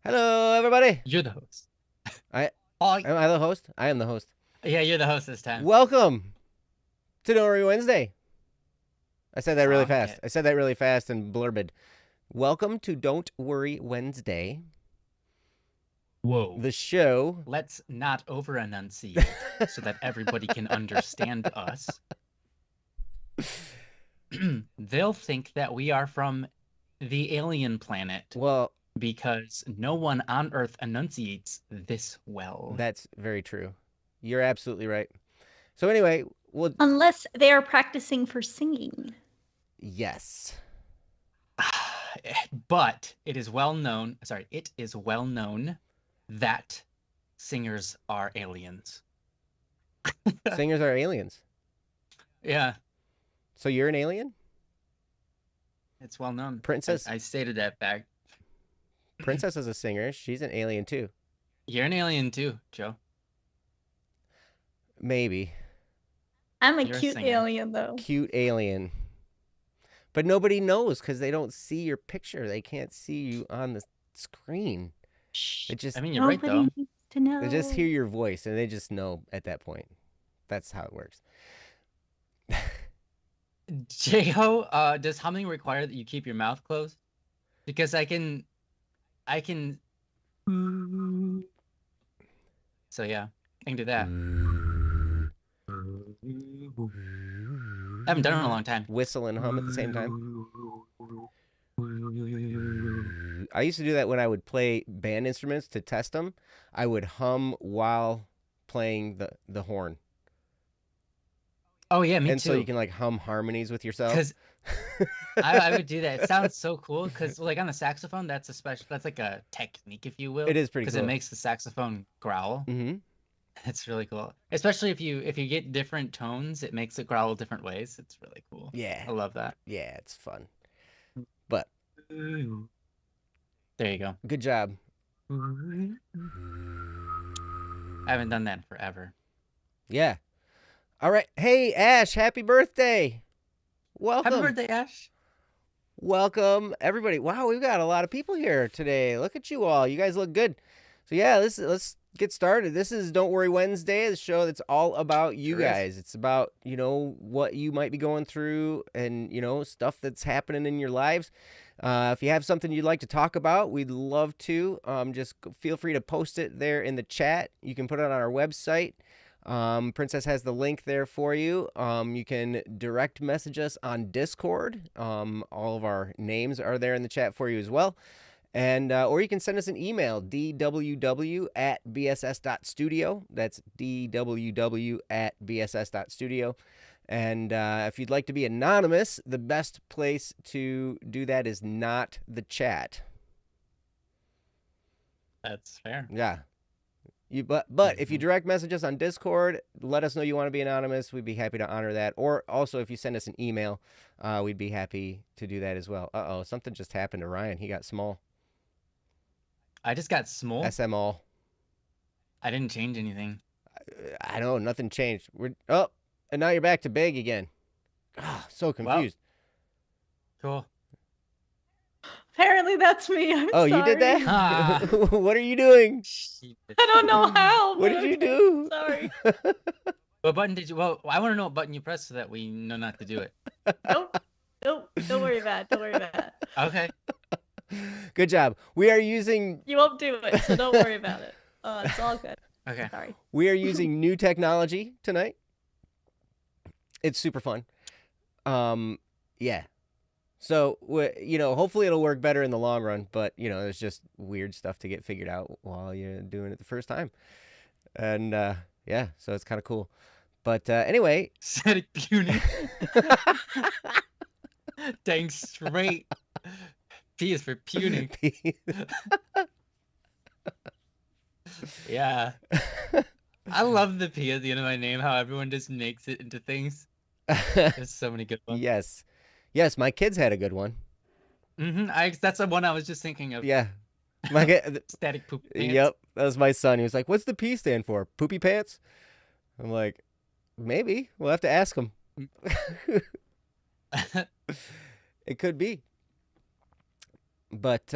Hello, everybody. You're the host. I Oh, am I the host? I am the host. yeah, you're the host this time. Welcome to Don't Worry Wednesday. I said that really fast. Okay. I said that really fast and blurbed. Welcome to Don't Worry Wednesday, Whoa. the show. Let's not over-enunciate so that everybody can understand us. They'll think that we are from the alien planet Well, because no one on Earth enunciates this well. that's very true. You're absolutely right. So anyway, well, Unless they are practicing for singing. yes. But it is well known that singers are aliens. Singers are aliens. Yeah, So you're an alien? it's well known. Princess I stated that back. Princess is a singer. She's an alien too. You're an alien too, Joe. Maybe. I'm a You're a cute singer. alien, though. Cute alien. But nobody knows because they don't see your picture. They can't see you on the screen. Shh. They just I mean, you're right Nobody though. needs to know. they just hear your voice and they just know at that point. That's how it works. Jeho, does humming require that you keep your mouth closed? Because I can. So yeah, I can do that. I haven't done it in a long time. Whistle and hum at the same time. I used to do that when I would play band instruments to test them. I would hum while playing the horn. Oh yeah, me And too. so you can like hum harmonies with yourself. Because I would do that. It sounds so cool. Because like on the saxophone, that's like a technique, if you will. It is pretty Because cool. it makes the saxophone growl. Mm-hmm. It's really cool. Especially if you get different tones, it makes it growl different ways. It's really cool. Yeah. I love that. Yeah, it's fun. But there you go. good job. I haven't done that in forever. Yeah. All right. Hey, Ash, happy birthday. Welcome. Happy birthday, Ash. Welcome, everybody. Wow, we've got a lot of people here today. Look at you all. You guys look good. So, yeah, let's get started. This is Don't Worry Wednesday, the show that's all about you Sure is. guys. It's about, what you might be going through and, stuff that's happening in your lives. If you have something you'd like to talk about, we'd love to. Just feel free to post it there in the chat. You can put it on our website. Princess has the link there for you. You can direct message us on Discord. All of our names are there in the chat for you as well. And or you can send us an email, dww@bss.studio. That's dww@bss.studio. And if you'd like to be anonymous, the best place to do that is not the chat. That's fair. Yeah. But if you direct message us on Discord, let us know you want to be anonymous. We'd be happy to honor that. Or also, if you send us an email, we'd be happy to do that as well. Uh-oh, something just happened to Ryan. He got small. I just got small. SML. I didn't change anything. I know, nothing changed. And now you're back to big again. So confused. Cool. Apparently, that's me. I'm Oh, sorry. you did that? Ah. What are you doing? I don't know how. What but did you okay. do? Sorry. What button did you? Well, I want to know what button you pressed so that we know not to do it. Nope. Don't worry about it. Don't worry about it. Okay. Good job. We are using You won't do it, so don't worry about it. It's all good. Okay. Sorry. new technology tonight. It's super fun. Yeah. So, hopefully it'll work better in the long run, but, there's just weird stuff to get figured out while you're doing it the first time. And, yeah, so it's kind of cool. But anyway. Static puny. Dang straight. P is for puny. Yeah. I love the P at the end of my name, how everyone just makes it into things. There's so many good ones. Yes. Yes, my kids had a good one. That's the one I was just thinking of. Yeah. Static poop pants. Yep, that was my son. He was like, "What's the P stand for? Poopy pants?" I'm like, "Maybe. We'll have to ask him." It could be. But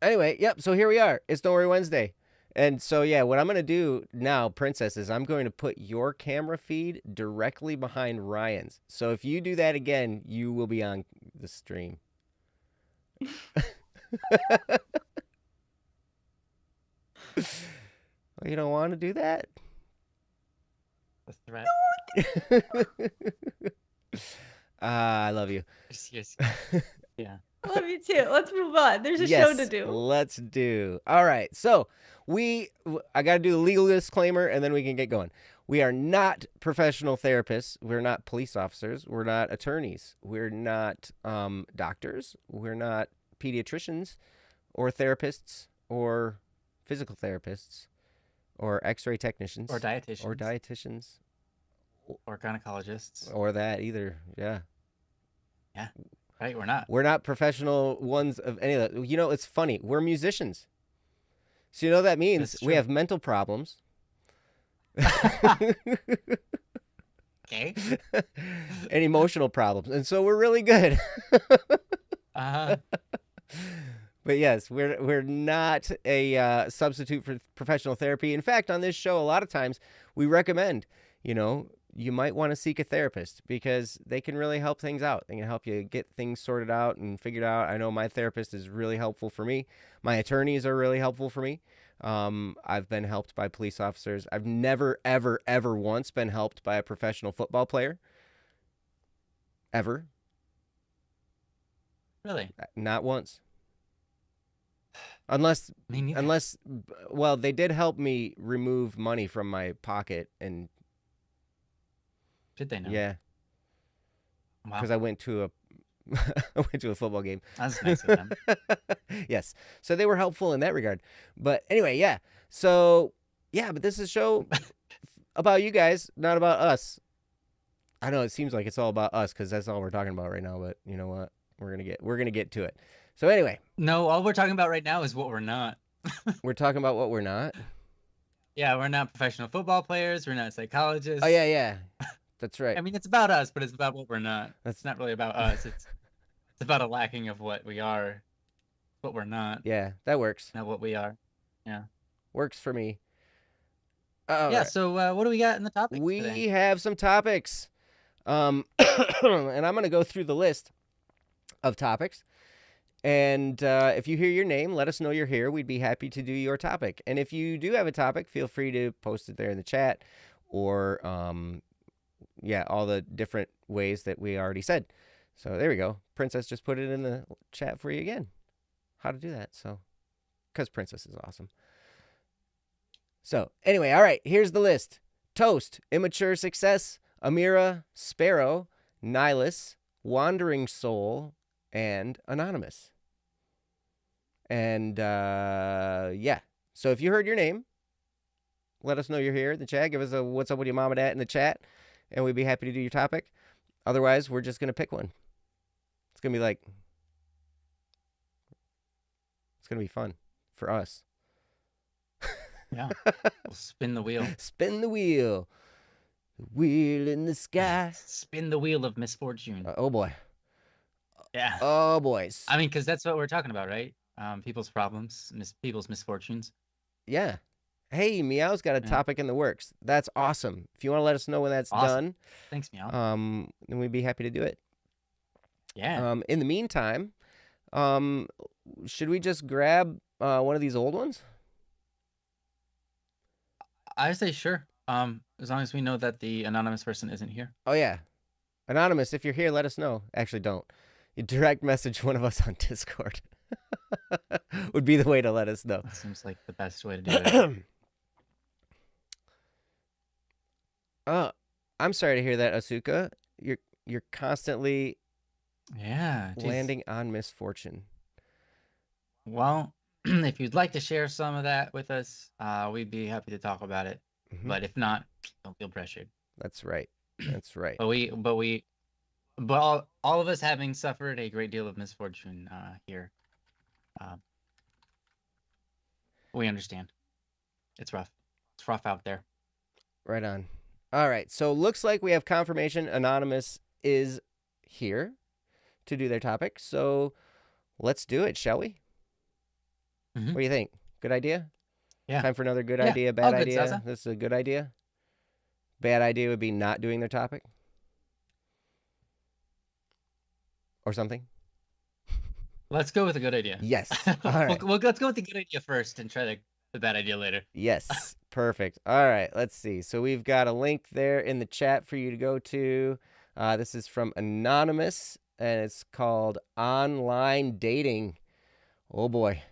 Anyway, yep. So here we are. It's Don't Worry Wednesday. And so, yeah, what I'm going to do now, Princess, is I'm going to put your camera feed directly behind Ryan's. So if you do that again, you will be on the stream. Well, you don't want to do that? The threat. I love you. Yes. Yeah. I love you too. Let's move on. There's a show to Yes, do. let's do. All right. So I got to do the legal disclaimer and then we can get going. We are not professional therapists. We're not police officers. We're not attorneys. We're not doctors. We're not pediatricians or therapists or physical therapists or x-ray technicians Or dietitians. or dietitians Or gynecologists. or that either. Yeah. Right? We're not. We're not professional ones of any of that. You know, it's funny. We're musicians. So you know what that means? That's We true. have mental problems. Okay. And emotional problems. And so we're really good. Uh, But yes, we're not a substitute for professional therapy. In fact, on this show, a lot of times we recommend, you might want to seek a therapist because they can really help things out. They can help you get things sorted out and figured out. I know my therapist is really helpful for me. My attorneys are really helpful for me. I've been helped by police officers. I've never, ever, ever once been helped by a professional football player. Ever. really? Not once. Unless, Me neither. well, they did help me remove money from my pocket, and Did they know? yeah, Wow. because I went to a football game. That's nice of them. Yes, so they were helpful in that regard. But anyway, yeah. So yeah, but this is a show about you guys, not about us. I know it seems like it's all about us because that's all we're talking about right now. But you know what? We're gonna get to it. So anyway, No, all we're talking about right now is what we're not. we're talking about what we're not. Yeah, we're not professional football players. We're not psychologists. Oh yeah, that's right. I mean, it's about us, but it's about what we're not. That's It's not really about us. It's about a lacking of what we are, what we're not, yeah, that works. not what we are. Works for me. All Yeah. right. So what do we got in the topic We today? have some topics. And I'm going to go through the list of topics. And if you hear your name, let us know you're here. We'd be happy to do your topic. And if you do have a topic, feel free to post it there in the chat or, all the different ways that we already said. So there we go. Princess just put it in the chat for you again. How to do that. So, because Princess is awesome. So anyway, all right, here's the list. Toast, Immature Success, Amira, Sparrow, Nihilus, Wandering Soul, and Anonymous. And yeah, so if you heard your name, let us know you're here in the chat. Give us a what's up with your mom and dad in the chat, and we'd be happy to do your topic. Otherwise, we're just going to pick one. It's going to be it's going to be fun for us. Yeah. We'll spin the wheel. Spin the wheel. The wheel in the sky. Spin the wheel of misfortune. Oh boy. Yeah. Oh boys. I mean, because that's what we're talking about, right? People's problems, people's misfortunes. Yeah. Hey, Meow's got a Yeah. topic in the works. That's awesome. If you want to let us know when that's Awesome. Thanks, Meow. done, then we'd be happy to do it. Yeah. In the meantime, should we just grab one of these old ones? I say sure. As long as we know that the anonymous person isn't here. Oh yeah. Anonymous, if you're here, let us know. Actually, don't. You direct message one of us on Discord. Would be the way to let us know. That seems like the best way to do it. I'm sorry to hear that, Asuka. You're constantly Yeah. Geez. landing on misfortune. Well, if you'd like to share some of that with us, we'd be happy to talk about it. Mhm. But if not, don't feel pressured. That's right. That's right. But all of us having suffered a great deal of misfortune here, we understand. It's rough. It's rough out there. Right on. All right. So looks like we have confirmation Anonymous is here to do their topic. So let's do it, shall we? Hmm. What do you think? Good idea? Yeah. Time for another good Yeah. idea, bad All good, idea? Zaza. This is a good idea. Bad idea would be not doing their topic or something. Let's go with a good idea. Yes. All right. Let's go with the good idea first and try the bad idea later. Yes. Perfect. All right. Let's see. So we've got a link there in the chat for you to go to. This is from Anonymous, and it's called Online Dating. Oh boy.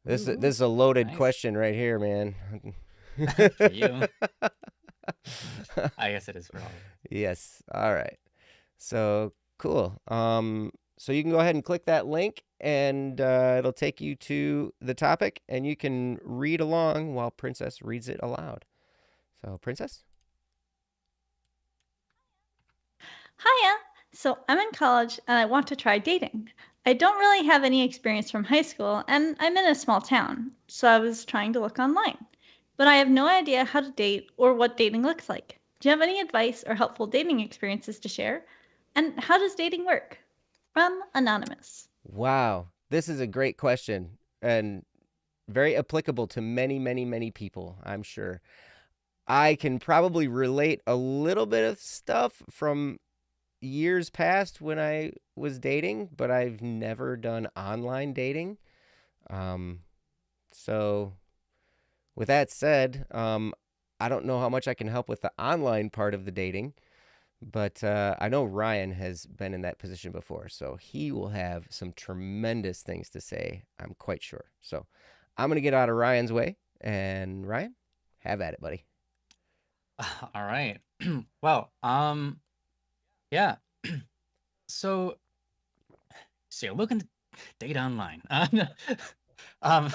This Ooh. is a loaded Nice. question right here, man. For you. I guess it is for all. Yes. All right. So cool. So you can go ahead and click that link, and it'll take you to the topic, and you can read along while Princess reads it aloud. So, Princess? Hiya. So I'm in college and I want to try dating. I don't really have any experience from high school and I'm in a small town, so I was trying to look online. But I have no idea how to date or what dating looks like. Do you have any advice or helpful dating experiences to share? And how does dating work? From Anonymous. Wow. This is a great question and very applicable to many, many, many people, I'm sure. I can probably relate a little bit of stuff from years past when I was dating, but I've never done online dating. So with that said, I don't know how much I can help with the online part of the dating, but I know Ryan has been in that position before, so he will have some tremendous things to say, I'm quite sure. So I'm going to get out of Ryan's way, and Ryan, have at it, buddy. All right. Well, yeah. So you're looking to date online. Um,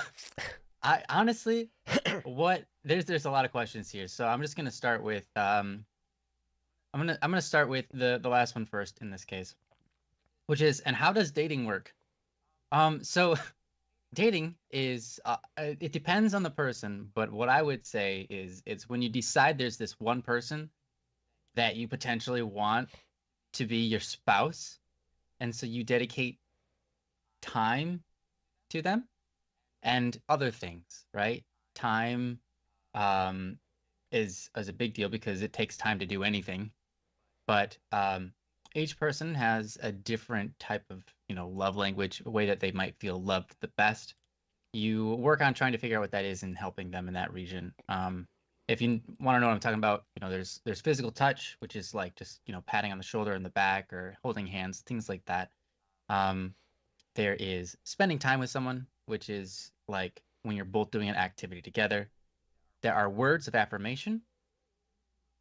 I honestly, there's a lot of questions here, so I'm just gonna start with I'm gonna start with the last one first in this case, which is, and how does dating work? So dating is it depends on the person, but what I would say is it's when you decide there's this one person that you potentially want to be your spouse, and so you dedicate time to them and other things, right? Time um, is a big deal because it takes time to do anything, but each person has a different type of love language, a way that they might feel loved the best. You work on trying to figure out what that is and helping them in that region. If you want to know what I'm talking about, there's physical touch, which is like just patting on the shoulder and the back or holding hands, things like that. Um, there is spending time with someone, which is like when you're both doing an activity together. There are words of affirmation.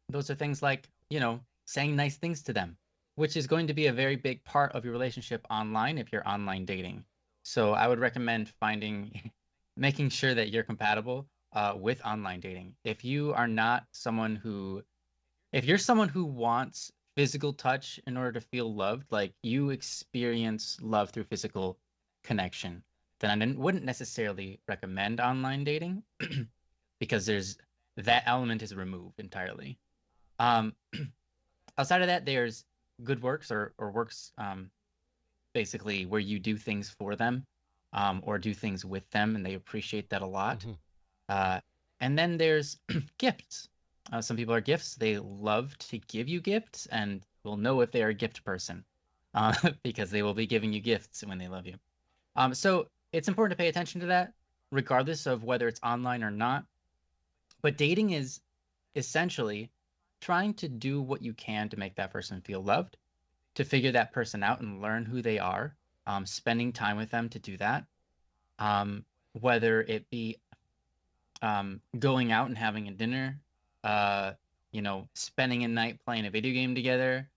Those are things like, saying nice things to them, which is going to be a very big part of your relationship online if you're online dating. So I would recommend making sure that you're compatible with online dating. If you're someone who wants physical touch in order to feel loved, like you experience love through physical connection, then I wouldn't necessarily recommend online dating because that element is removed entirely. Um, Outside of that, there's good works or works basically where you do things for them or do things with them and they appreciate that a lot. Mm-hmm. And then there's gifts. Some people are gifts. They love to give you gifts and will know if they're a gift person because they will be giving you gifts when they love you. So it's important to pay attention to that, regardless of whether it's online or not. But dating is essentially trying to do what you can to make that person feel loved, to figure that person out and learn who they are, spending time with them to do that. Whether it be going out and having a dinner, spending a night playing a video game together,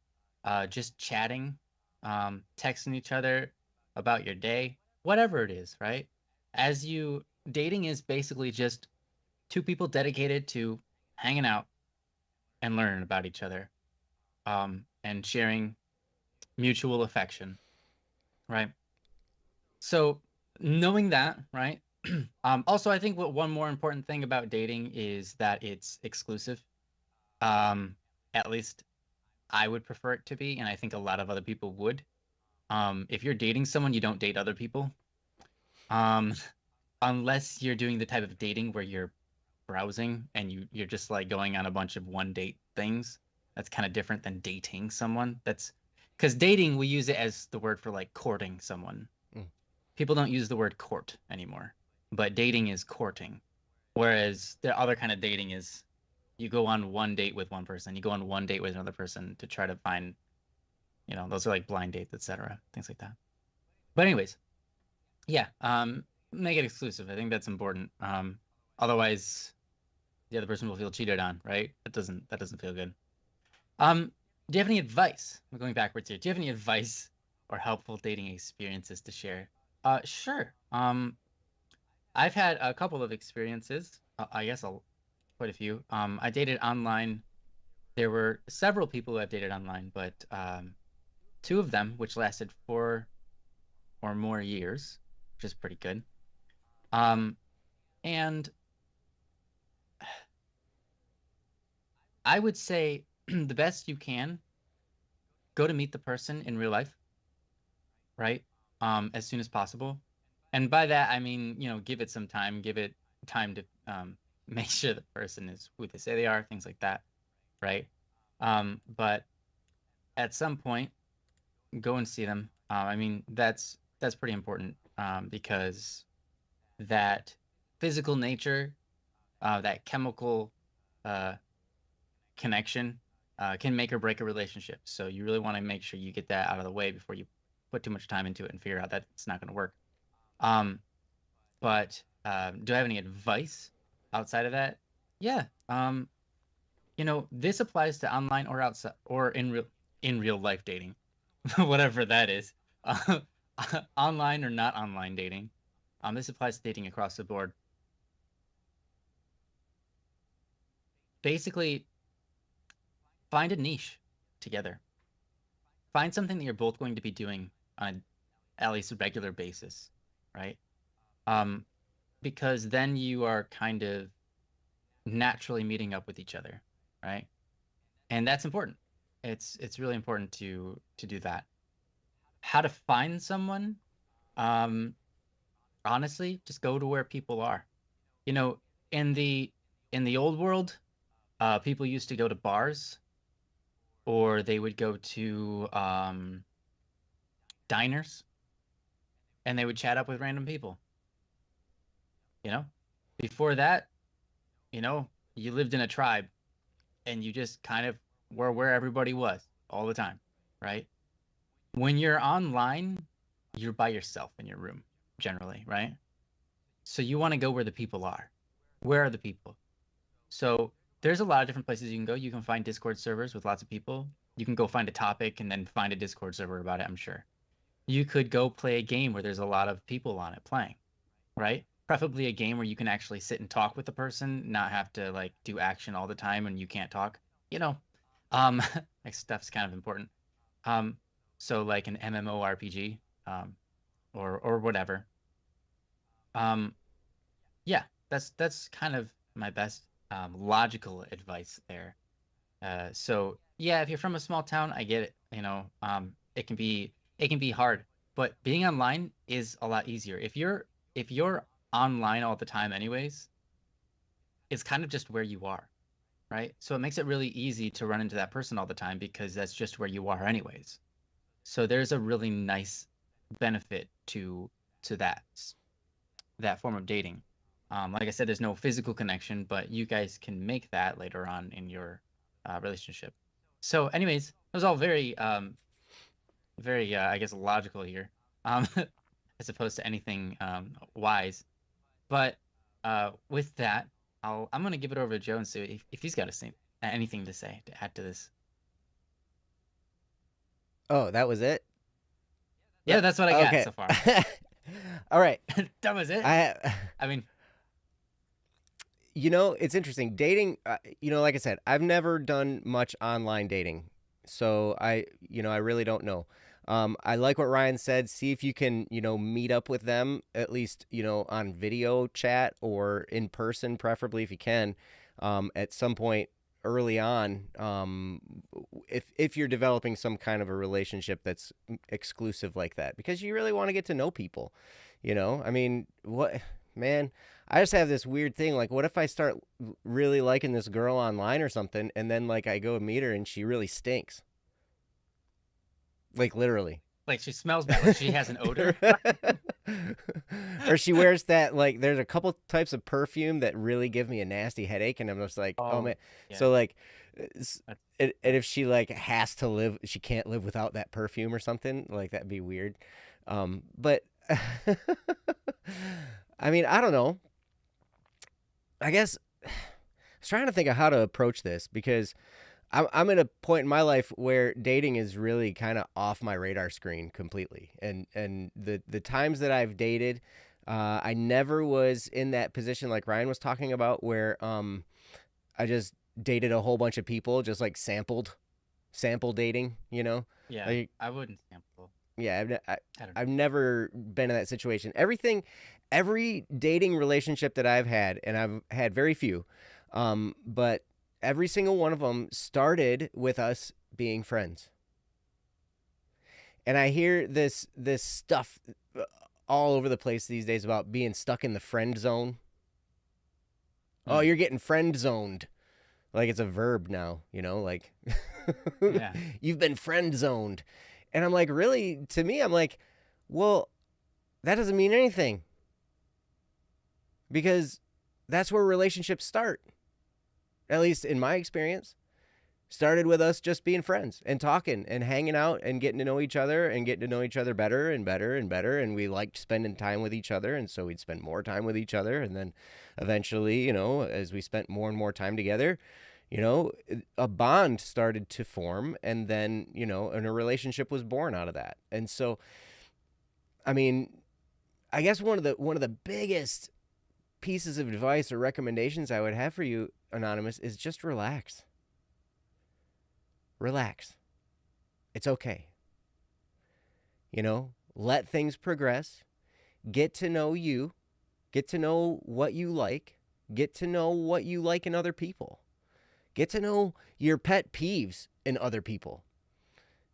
just chatting, texting each other about your day, whatever it is, right? Dating is basically just two people dedicated to hanging out and learning about each other, and sharing mutual affection, right? So knowing that, right? Also, I think one more important thing about dating is that it's exclusive. At least I would prefer it to be, and I think a lot of other people would. If you're dating someone, you don't date other people. Um, unless you're doing the type of dating where you're browsing and you're just like going on a bunch of one date things. That's kind of different than dating someone. That's because dating, we use it as the word for like courting someone. Mm. People don't use the word court anymore, but dating is courting. Whereas the other kind of dating is you go on one date with one person, you go on one date with another person to try to find, those are like blind dates, etc., things like that. But anyways, yeah, make it exclusive. I think that's important. Otherwise, the other person will feel cheated on, right? That doesn't feel good. Do you have any advice? I'm going backwards here. Do you have any advice or helpful dating experiences to share? Sure. I've had a couple of experiences. I guess quite a few. I dated online. There were several people who I've dated online, but two of them, which lasted 4 or more years, which is pretty good. And I would say the best you can go to meet the person in real life, right? As soon as possible. And by that, I mean, give it some time, give it time to make sure the person is who they say they are, things like that, right? But at some point, go and see them. I mean, that's pretty important because that physical nature, that chemical connection can make or break a relationship. So you really want to make sure you get that out of the way before you put too much time into it and figure out that it's not going to work. But do I have any advice outside of that? Yeah. This applies to online or outside or in real life dating, whatever that is. Online or not online dating. This applies to dating across the board. Basically, find a niche together. Find something that you're both going to be doing on at least a regular basis, right? Because then you are kind of naturally meeting up with each other, right? And that's important. It's really important to do that. How to find someone? Honestly, just go to where people are. In the old world, people used to go to bars, or they would go to diners, and they would chat up with random people. Before that, you lived in a tribe, and you just kind of were where everybody was all the time, right? When you're online, you're by yourself in your room, generally, right? So you want to go where the people are. Where are the people? So there's a lot of different places you can go. You can find Discord servers with lots of people. You can go find a topic and then find a Discord server about it, I'm sure. You could go play a game where there's a lot of people on it playing, right? Preferably a game where you can actually sit and talk with the person, not have to like do action all the time and you can't talk. Like stuff's kind of important. So like an MMORPG, or whatever. Yeah, that's kind of my best logical advice there. So yeah, if you're from a small town, I get it. It can be hard, but being online is a lot easier. If you're online all the time, anyways, it's kind of just where you are, right? So it makes it really easy to run into that person all the time because that's just where you are, anyways. So there's a really nice benefit to that form of dating. Like I said, there's no physical connection, but you guys can make that later on in your relationship. So, anyways, it was all very, very, I guess, logical here, as opposed to anything wise. But with that, I'm gonna give it over to Joe and see if he's got anything to say to add to this. Oh, that was it? Yeah, that's what I got Okay. so far. All right. That was it. I mean, it's interesting. Dating, like I said, I've never done much online dating. So I really don't know. I like what Ryan said. See if you can, meet up with them at least, on video chat or in person, preferably if you can, at some point early on. If you're developing some kind of a relationship that's exclusive like that, because you really want to get to know people. You know, I mean, what, man? I just have this weird thing. Like, what if I start really liking this girl online or something, and then like I go meet her and she really stinks, like literally. Like she smells bad. Like she has an odor. Or she wears that, like, there's a couple types of perfume that really give me a nasty headache, and I'm just like, oh man. Oh, yeah. So like, That's, and if she like has to live, she can't live without that perfume or something, like that'd be weird. But I mean, I don't know. I guess I was trying to think of how to approach this because I'm at a point in my life where dating is really kind of off my radar screen completely. And the times that I've dated, I never was in that position like Ryan was talking about where I just dated a whole bunch of people, just like sample dating, you know? yeah, Like, I wouldn't sample. yeah, I don't know. I've never been in that situation. Every dating relationship that I've had, and I've had very few, but every single one of them started with us being friends. And I hear this stuff all over the place these days about being stuck in the friend zone. Oh, Mm. you're getting friend zoned. Like it's a verb now, you know, like Yeah. you've been friend zoned. And I'm like, really? To me, I'm like, well, that doesn't mean anything. Because that's where relationships start. At least in my experience. Started with us just being friends and talking and hanging out and getting to know each other and getting to know each other better and better and better. And we liked spending time with each other. And so we'd spend more time with each other. And then eventually, you know, as we spent more and more time together, you know, a bond started to form. And then, you know, and a relationship was born out of that. And so, I mean, I guess one of the biggest pieces of advice or recommendations I would have for you, Anonymous, is just relax. Relax. It's okay. You know, let things progress. Get to know you. Get to know what you like. Get to know what you like in other people. Get to know your pet peeves in other people.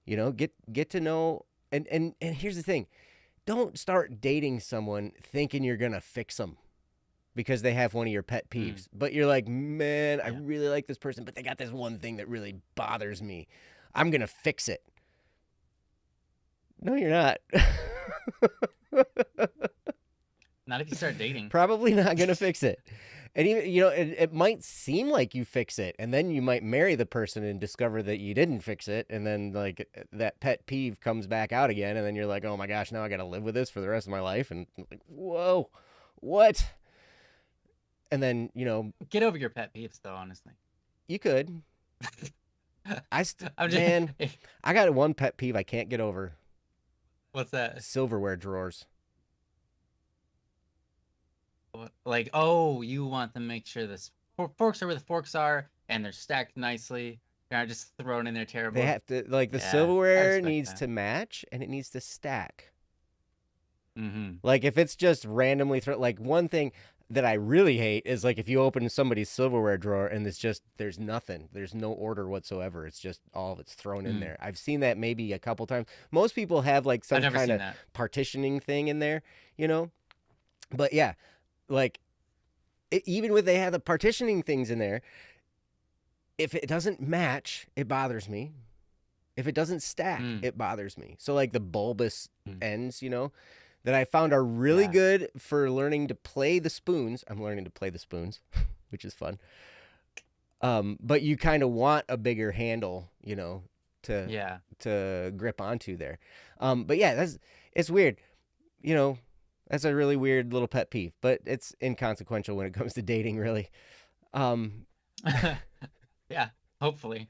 You know, get to know and here's the thing. Don't start dating someone thinking you're going to fix them because they have one of your pet peeves. But you're like, man, I Yeah. really like this person, but they got this one thing that really bothers me. I'm going to fix it. No, you're not. Not if you start dating. Probably not going to fix it. And even, you know, it might seem like you fix it, and then you might marry the person and discover that you didn't fix it, and then like that pet peeve comes back out again, and then you're like, oh my gosh, now I got to live with this for the rest of my life, and like, whoa, what? And then, you know, Get over your pet peeves, though. Honestly, you could. I'm just Man, I got one pet peeve I can't get over: What's that? silverware drawers. Like, oh, you want to make sure the forks are where the forks are, and they're stacked nicely. They're not just thrown in there terrible. They have to, like, the Yeah, I silverware respect needs that. to match, and it needs to stack. Mm-hmm. Like if it's just randomly thrown, like one thing that I really hate is like if you open somebody's silverware drawer and it's just there's nothing, there's no order whatsoever. It's just all of it's thrown in there. I've seen that maybe a couple times. Most people have like some I've never kind seen of that. partitioning thing in there, you know. But yeah, like even with they have the partitioning things in there, if it doesn't match, it bothers me. If it doesn't stack, it bothers me. So like the bulbous ends, you know, that I found are really Yeah. good for learning to play the spoons. I'm learning to play the spoons, which is fun. But you kind of want a bigger handle, you know, Yeah. to grip onto there. But yeah, it's weird. You know, that's a really weird little pet peeve, but it's inconsequential when it comes to dating, really. Yeah. Hopefully.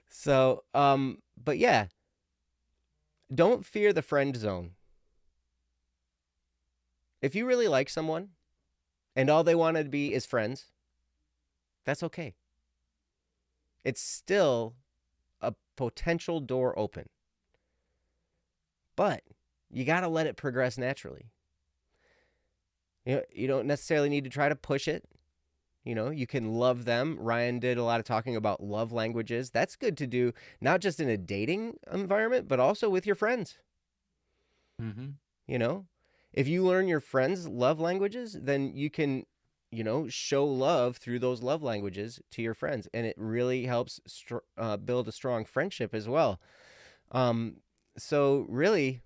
So, but yeah, don't fear the friend zone. If you really like someone and all they want to be is friends, that's okay. It's still a potential door open. But you got to let it progress naturally. You don't necessarily need to try to push it. You know, you can love them. Ryan did a lot of talking about love languages. That's good to do, not just in a dating environment, but also with your friends. Mm-hmm. You know, if you learn your friends' love languages, then you can, show love through those love languages to your friends, and it really helps build a strong friendship as well. Um, so really,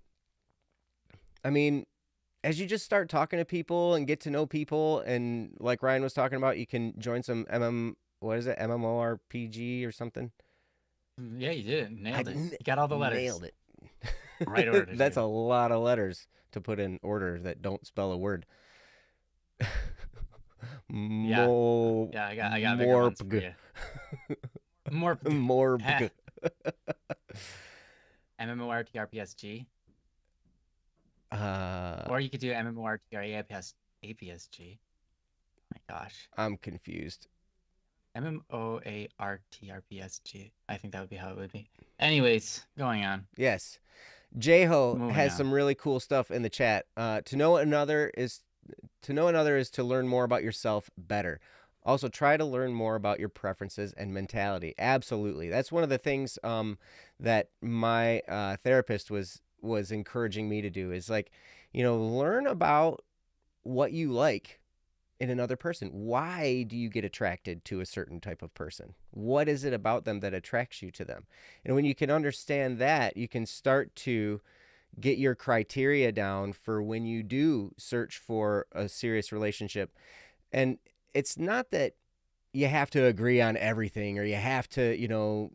I mean, as you just start talking to people and get to know people, and like Ryan was talking about, you can join some what is it, MMORPG or something. Yeah, you did it. I Nailed it. You got all the letters. nailed it. Right order, That's too. a lot of letters to put in order that don't spell a word. Yeah. Yeah, I got bigger ones for Morpg. you. More Morpg. MMORTRPSG. Uh, Or you could do MMORTRAPSG. My gosh. I'm confused. MMOARTRPSG. I think that would be how it would be. Anyways, going on. Yes. Jeho Moving has on. some really cool stuff in the chat. To know another is to learn more about yourself better. Also, try to learn more about your preferences and mentality. Absolutely, that's one of the things that my therapist was encouraging me to do. Is like, learn about what you like in another person. Why do you get attracted to a certain type of person? What is it about them that attracts you to them? And when you can understand that, you can start to get your criteria down for when you do search for a serious relationship. And it's not that you have to agree on everything, or you have to,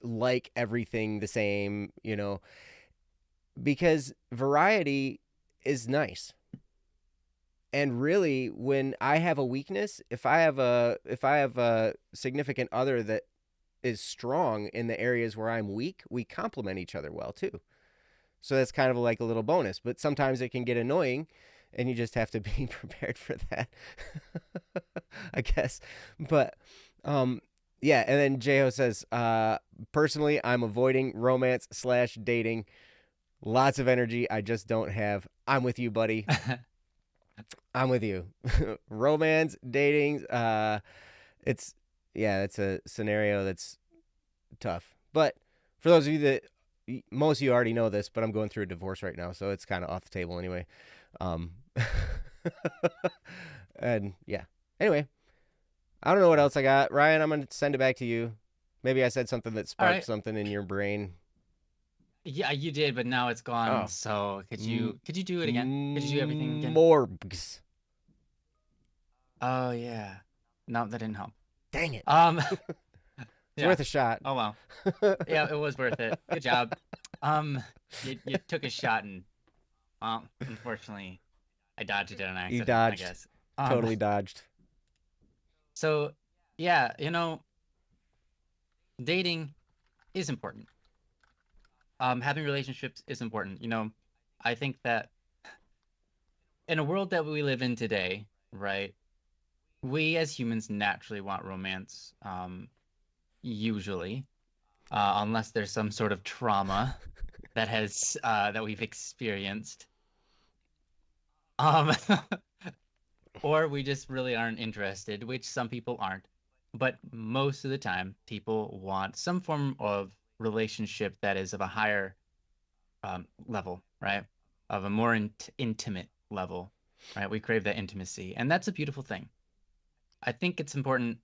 like everything the same, because variety is nice. And really, when I have a weakness, if I have a significant other that is strong in the areas where I'm weak, we complement each other well too. So that's kind of like a little bonus, but sometimes it can get annoying, and you just have to be prepared for that. I guess. But yeah, and then Jeho says, personally, I'm avoiding romance/dating. Lots of energy I just don't have. I'm with you, buddy. I'm with you. Romance, dating, it's a scenario that's tough. But for those of you that most of you already know this, but I'm going through a divorce right now, so it's kind of off the table anyway. And yeah. Anyway, I don't know what else I got. Ryan, I'm going to send it back to you. Maybe I said something that sparked something in your brain. Yeah, you did, but now it's gone. Oh. So could you do it again? Could you do everything again? Morgs. Oh yeah. No, that didn't help. Dang it. It's Yeah. worth a shot. Oh well. Yeah, it was worth it. Good job. You took a shot, and unfortunately, I dodged it on accident. You dodged. I guess. Totally dodged. So, yeah, dating is important. Having relationships is important. I think that in a world that we live in today, right, we as humans naturally want romance, usually, unless there's some sort of trauma that we've experienced. Or we just really aren't interested, which some people aren't. But most of the time, people want some form of relationship that is of a higher level, right? Of a more intimate level, right? We crave that intimacy, and that's a beautiful thing. I think it's important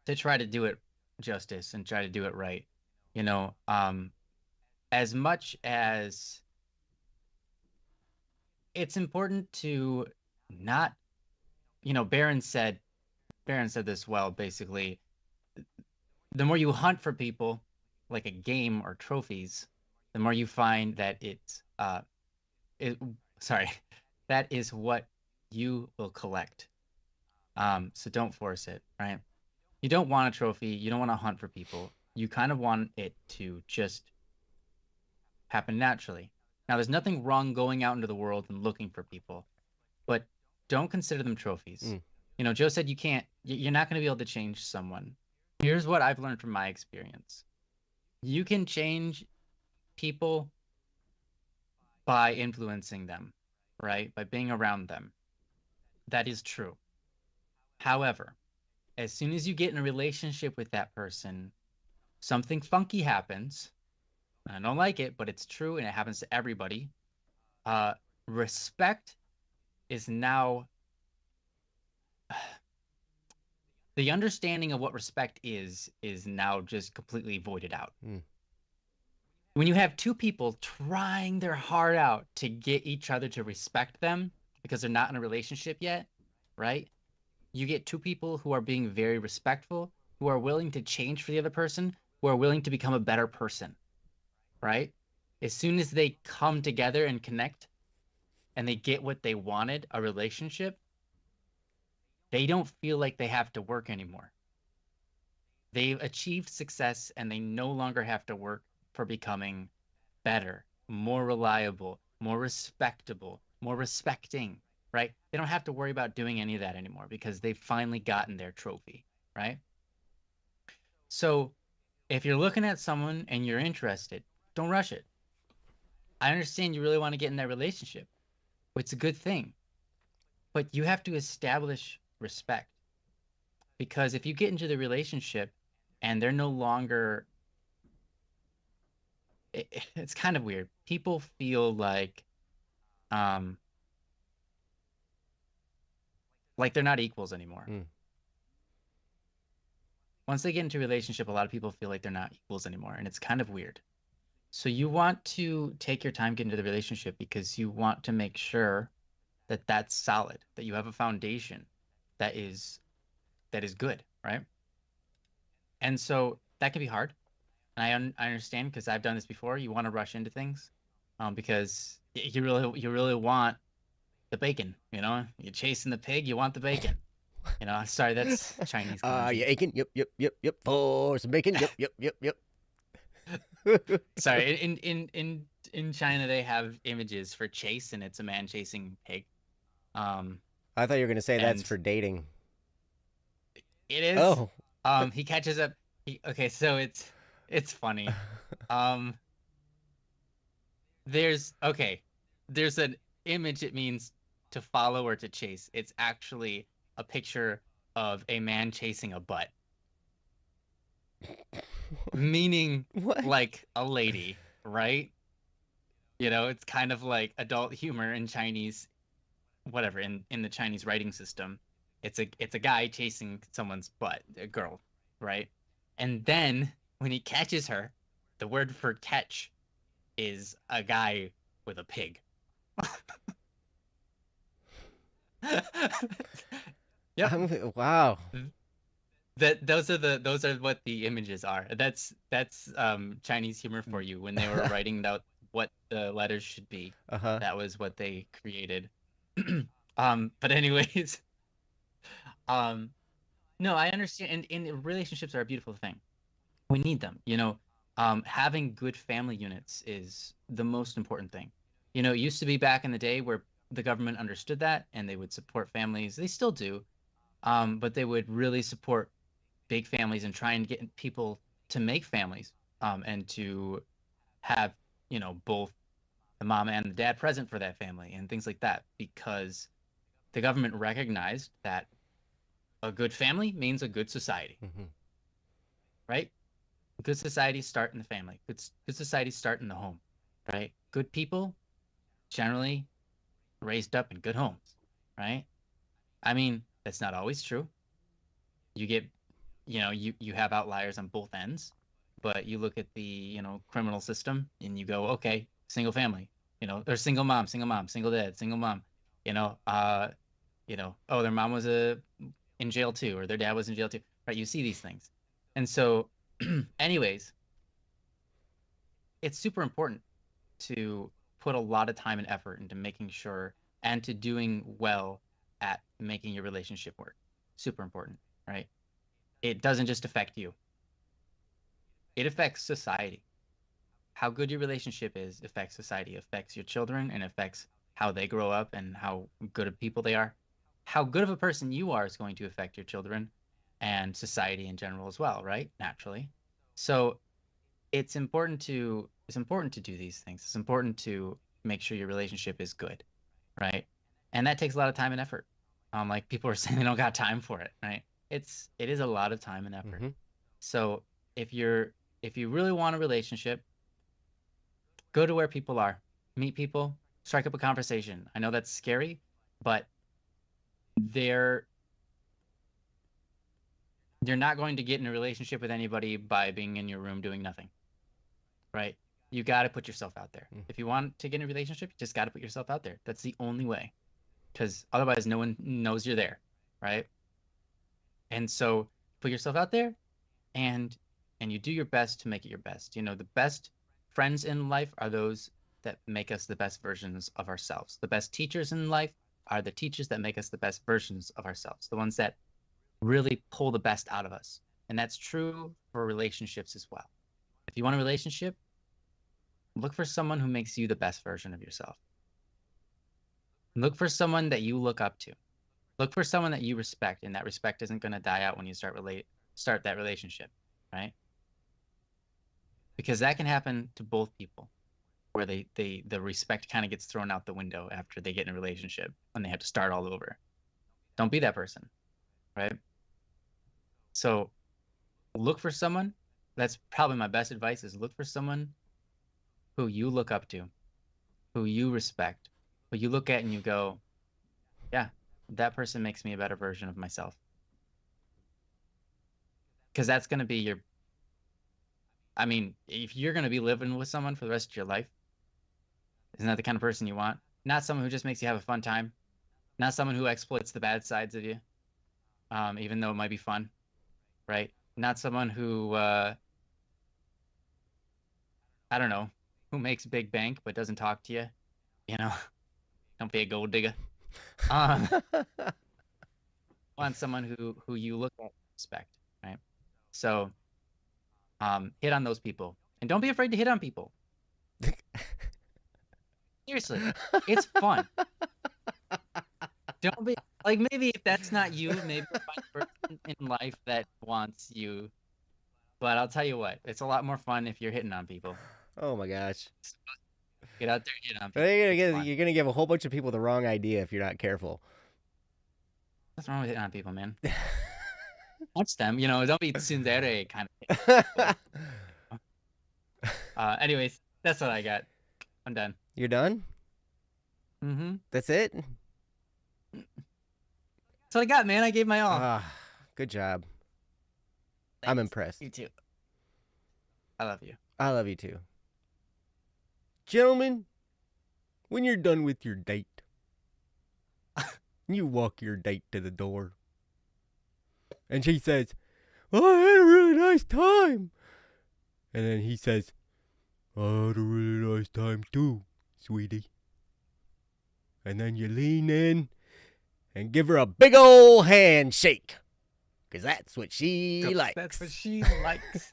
to try to do it justice and try to do it right. As much as it's important to not, Barron said this well, basically. The more you hunt for people, like a game or trophies, the more you find that that is what you will collect. So don't force it, right? You don't want a trophy. You don't want to hunt for people. You kind of want it to just happen naturally. Now, there's nothing wrong going out into the world and looking for people, but don't consider them trophies. Joe said you're not going to be able to change someone. Here's what I've learned from my experience. You can change people by influencing them, right? By being around them. That is true. However, as soon as you get in a relationship with that person, something funky happens. I don't like it, but it's true, and it happens to everybody. respect is now the understanding of what respect is now just completely voided out. Mm. When you have two people trying their heart out to get each other to respect them because they're not in a relationship yet, right? You get two people who are being very respectful, who are willing to change for the other person, who are willing to become a better person, right? As soon as they come together and connect and they get what they wanted, a relationship, they don't feel like they have to work anymore. They've achieved success and they no longer have to work for becoming better, more reliable, more respectable, more respecting, right? They don't have to worry about doing any of that anymore because they've finally gotten their trophy, right? So if you're looking at someone and you're interested, don't rush it. I understand you really want to get in that relationship. It's a good thing. But you have to establish respect. Because if you get into the relationship and they're no longer, it's kind of weird. People feel um, like they're not equals anymore. Mm. Once they get into a relationship, a lot of people feel like they're not equals anymore, and it's kind of weird. So you want to take your time getting into the relationship because you want to make sure that that's solid, that you have a foundation that is good, right? And so that can be hard. And I understand because I've done this before. You want to rush into things because you really want the bacon, you know? You're chasing the pig, you want the bacon. You know, sorry, that's Chinese kanji. You aching? Yep. For some bacon. Yep. Sorry, in China they have images for chase and it's a man chasing pig. I thought you were gonna say that's And for dating. it is. Oh. He catches up. Okay, so it's funny. Um, there's an image. It means to follow or to chase. It's actually a picture of a man chasing a butt, meaning What? like a lady, right? You know, it's kind of like adult humor in Chinese, whatever, in the Chinese writing system. It's a guy chasing someone's butt, a girl, right? And then when he catches her, the word for catch is a guy with a pig. Yep. Wow. Those are what the images are. That's Chinese humor for you. When they were writing out what the letters should be, Uh-huh. that was what they created. But anyways, um, no, I understand, and relationships are a beautiful thing. We need them, you know. Having good family units is the most important thing. You know, it used to be back in the day where the government understood that and they would support families. They still do, but they would really support big families and try and get people to make families, and to have, you know, both the mom and the dad present for that family and things like that, because the government recognized that a good family means a good society, Mm-hmm. right? Good societies start in the family. Good societies start in the home, right? Good people generally raised up in good homes, right? I mean, that's not always true. You get, you know, you have outliers on both ends, but you look at the, you know, criminal system and you go, okay, single family, you know, or single mom, single dad, single mom, you know, oh, their mom was in jail too, or their dad was in jail too, right? You see these things. And so, anyways, it's super important to put a lot of time and effort into making sure and to doing well at making your relationship work. Super important, right? It doesn't just affect you, it affects society. How good your relationship is affects society, affects your children, and affects how they grow up and how good of people they are. How good of a person you are is going to affect your children and society in general as well, right? Naturally. So it's important to do these things. It's important to make sure your relationship is good, right? And that takes a lot of time and effort. Like people are saying they don't got time for it, right? It is a lot of time and effort. Mm-hmm. So if you really want a relationship, go to where people are, meet people, strike up a conversation. I know that's scary, but they're not going to get in a relationship with anybody by being in your room doing nothing, right? You got to put yourself out there. If you want to get in a relationship, you just got to put yourself out there. That's the only way, because otherwise no one knows you're there, right? And so put yourself out there, and you do your best to make it your best. You know, the best friends in life are those that make us the best versions of ourselves. The best teachers in life are the teachers that make us the best versions of ourselves, the ones that really pull the best out of us. And that's true for relationships as well. If you want a relationship, look for someone who makes you the best version of yourself. Look for someone that you look up to. Look for someone that you respect, and that respect isn't going to die out when you start that relationship, right? Because that can happen to both people, where the respect kind of gets thrown out the window after they get in a relationship and they have to start all over. Don't be that person, right? So look for someone. That's probably my best advice, is look for someone who you look up to, who you respect, who you look at and you go, yeah, that person makes me a better version of myself. Because that's going to be your, I mean, if you're going to be living with someone for the rest of your life, isn't that the kind of person you want? Not someone who just makes you have a fun time. Not someone who exploits the bad sides of you, even though it might be fun, right? Not someone who, I don't know, who makes big bank but doesn't talk to you, you know? Don't be a gold digger. Want someone who you look at and respect, right? So hit on those people. And don't be afraid to hit on people. Seriously, it's fun. Don't be like, maybe if that's not you, maybe find a person in life that wants you. But I'll tell you what, it's a lot more fun if you're hitting on people. Oh my gosh. Get out there and hit on people. You're gonna give a whole bunch of people the wrong idea if you're not careful. What's wrong with hitting on people, man? Watch them, you know, don't be tsundere kind of. Anyways, that's what I got. I'm done. You're done? Mm-hmm. That's it? That's what I got, man. I gave my all. Good job. Thanks. I'm impressed. You too. I love you. I love you too. Gentlemen, when you're done with your date, you walk your date to the door. And she says, "Oh, I had a really nice time." And then he says, "I had a really nice time too, sweetie." And then you lean in and give her a big old handshake. Because that's what she likes. That's what she likes.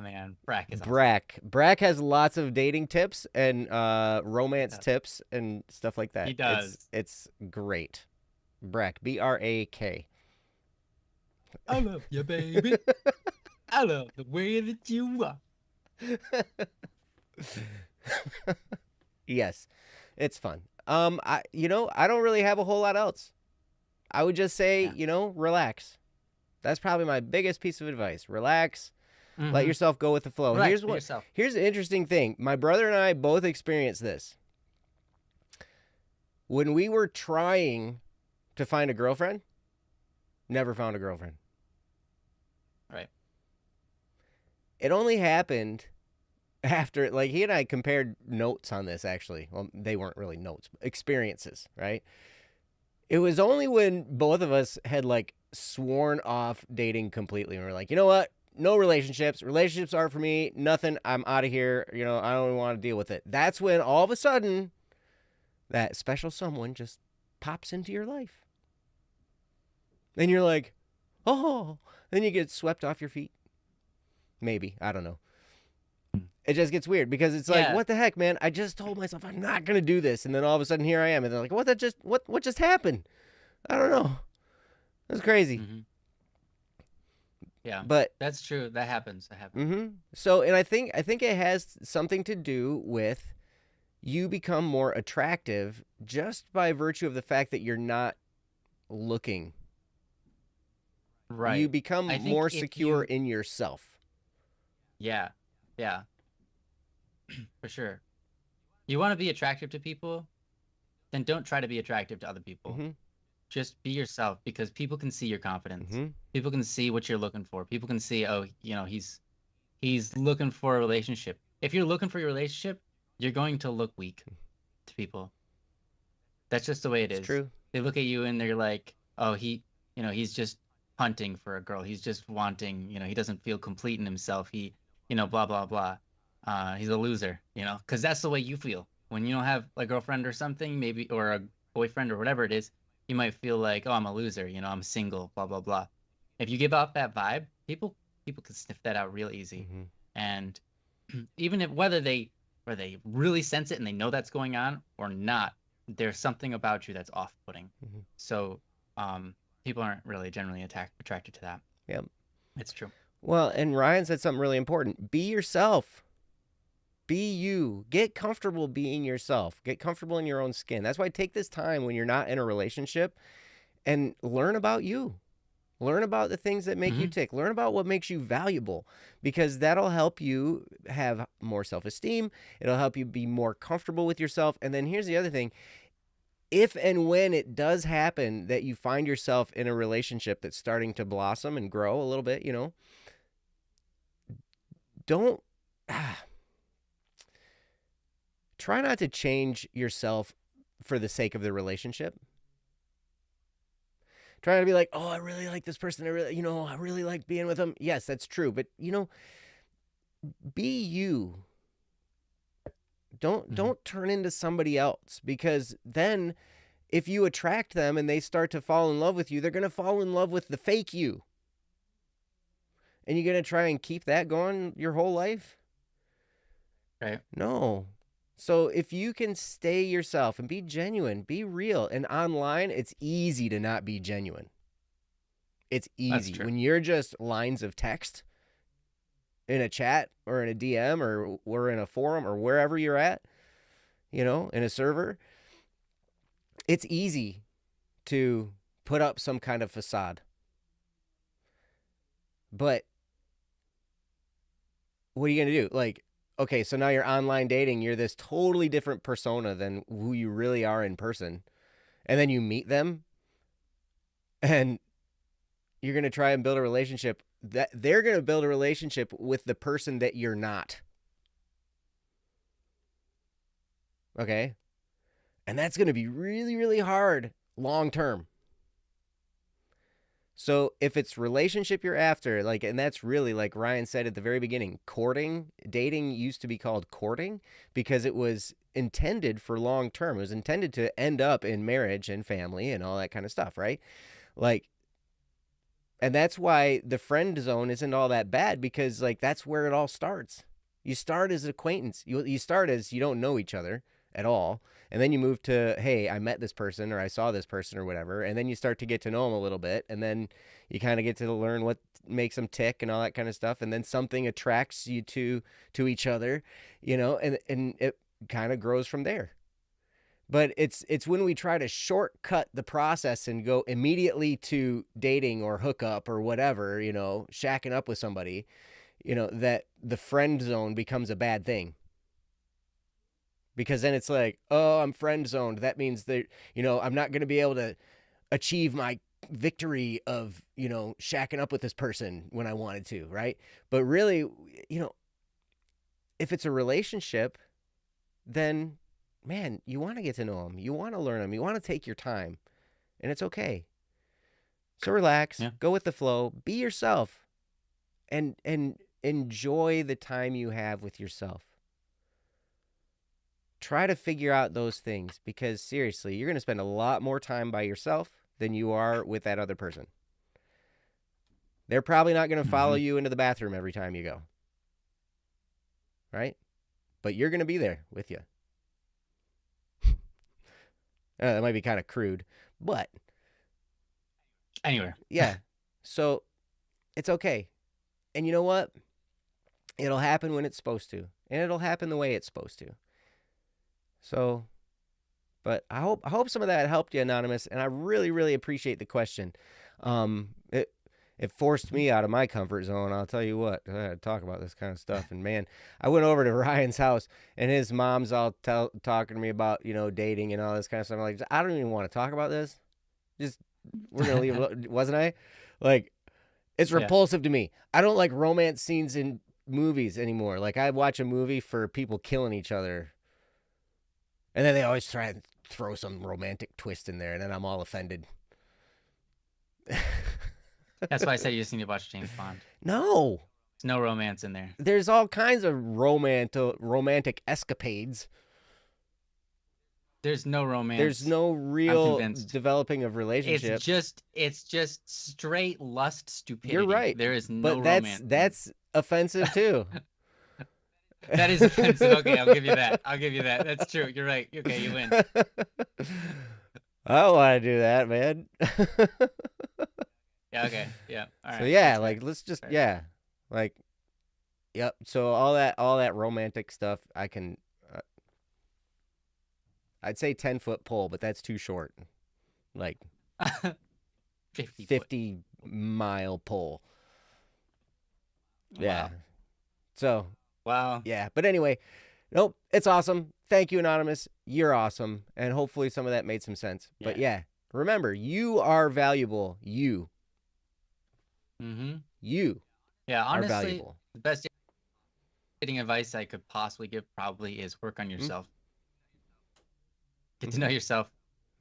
Man, Brack is awesome. Brack has lots of dating tips and romance tips and stuff like that. He does. It's great. Brack, B-R-A-K. I love you, baby. I love the way that you are. Yes, it's fun. I don't really have a whole lot else. I would just say, relax. That's probably my biggest piece of advice. Relax. Mm-hmm. Let yourself go with the flow. Relax, Here's the interesting thing. My brother and I both experienced this. When we were trying to find a girlfriend, never found a girlfriend. Right. It only happened after, like, he and I compared notes on this, actually. Well, they weren't really notes, but experiences, right? It was only when both of us had, like, sworn off dating completely. And we're like, you know what? No relationships. Relationships aren't for me. Nothing. I'm out of here. I don't even want to deal with it. That's when all of a sudden that special someone just pops into your life. And you're like, oh. Then you get swept off your feet. Maybe. I don't know. It just gets weird because it's like, what the heck, man? I just told myself I'm not going to do this. And then all of a sudden here I am. And they're like, what just happened? I don't know. That's crazy. Mm-hmm. Yeah, but that's true. That happens. Mm-hmm. So, and I think it has something to do with you become more attractive just by virtue of the fact that you're not looking. Right. You become more secure in yourself. Yeah. For sure. You want to be attractive to people, then don't try to be attractive to other people. Mm-hmm. Just be yourself, because people can see your confidence. Mm-hmm. People can see what you're looking for. People can see, oh, he's looking for a relationship. If you're looking for a relationship, you're going to look weak to people. That's just the way it It's is. true. They look at you and they're like, oh, he's just hunting for a girl. He's just wanting, he doesn't feel complete in himself. Blah, blah, blah. He's a loser, because that's the way you feel. When you don't have a girlfriend or something, maybe, or a boyfriend or whatever it is, you might feel like, oh, I'm a loser, I'm single, blah, blah, blah. If you give off that vibe, people can sniff that out real easy. Mm-hmm. And even if whether they really sense it and they know that's going on or not, there's something about you that's off-putting. Mm-hmm. So people aren't really generally attracted to that. Yep. It's true. Well, and Ryan said something really important. Be yourself. Be you. Get comfortable being yourself. Get comfortable in your own skin. That's why take this time when you're not in a relationship and learn about you. Learn about the things that make you tick. Learn about what makes you valuable, because that'll help you have more self-esteem. It'll help you be more comfortable with yourself. And then here's the other thing. If and when it does happen that you find yourself in a relationship that's starting to blossom and grow a little bit, don't try not to change yourself for the sake of the relationship. Try not to be like, oh, I really like this person. I really like being with them. Yes, that's true. But, be you. Don't turn into somebody else, because then if you attract them and they start to fall in love with you, they're going to fall in love with the fake you. And you're going to try and keep that going your whole life? Right. No. So if you can stay yourself and be genuine, be real, and online, it's easy to not be genuine. It's easy. When you're just lines of text in a chat or in a DM or in a forum or wherever you're at, in a server, it's easy to put up some kind of facade. But what are you going to do? Okay, so now you're online dating. You're this totally different persona than who you really are in person. And then you meet them and you're going to try and build a relationship. That they're going to build a relationship with the person that you're not. Okay? And that's going to be really, really hard long term. So if it's relationship you're after, and that's really, like Ryan said at the very beginning, dating used to be called courting because it was intended for long term. It was intended to end up in marriage and family and all that kind of stuff, right? And that's why the friend zone isn't all that bad, because that's where it all starts. You start as an acquaintance. You start as you don't know each other at all. And then you move to, hey, I met this person or I saw this person or whatever. And then you start to get to know them a little bit. And then you kind of get to learn what makes them tick and all that kind of stuff. And then something attracts you to each other, and it kind of grows from there. But it's when we try to shortcut the process and go immediately to dating or hookup or whatever, shacking up with somebody, that the friend zone becomes a bad thing. Because then it's like, oh, I'm friend zoned. That means that, I'm not going to be able to achieve my victory of, shacking up with this person when I wanted to, right? But really, if it's a relationship, then, man, you want to get to know them. You want to learn them. You want to take your time. And it's okay. So relax. Go with the flow. Be yourself. And enjoy the time you have with yourself. Try to figure out those things, because seriously, you're going to spend a lot more time by yourself than you are with that other person. They're probably not going to follow you into the bathroom every time you go. Right? But you're going to be there with you. That might be kind of crude, but anywhere. Yeah. So it's okay. And you know what? It'll happen when it's supposed to. And it'll happen the way it's supposed to. So, but I hope some of that helped you, Anonymous, and I really, really appreciate the question. And it forced me out of my comfort zone. I'll tell you what, I had to talk about this kind of stuff. And man, I went over to Ryan's house, and his mom's all talking to me about, dating and all this kind of stuff. I'm like, I don't even want to talk about this. Just, we're going to leave it, wasn't I? Like, it's Yeah. repulsive to me. I don't like romance scenes in movies anymore. Like, I watch a movie for people killing each other, and then they always try and throw some romantic twist in there, and then I'm all offended. That's why I said you just need to watch James Bond. No, There's no romance in there. there's all kinds of romantic escapades. There's no romance. There's no real convinced. developing of relationship. It's just straight lust stupidity. You're right, There is no but romance. that's offensive too. That is offensive. Okay, I'll give you that. That's true. You're right. Okay, you win. I don't want to do that, man. Yeah, okay. Yeah. All right. So yeah, that's fair. like let's just Fair. like yep. So all that romantic stuff, I can. I'd say 10-foot pole, but that's too short. Like 50 foot. 50-mile pole. Yeah. Wow. So Wow. yeah, but anyway, nope, it's awesome. Thank you, Anonymous. You're awesome, and hopefully some of that made some sense. But yeah, remember, you are valuable. You Mm-hmm. Yeah, are honestly, valuable. the best dating advice I could possibly give probably is work on yourself. Get to know yourself.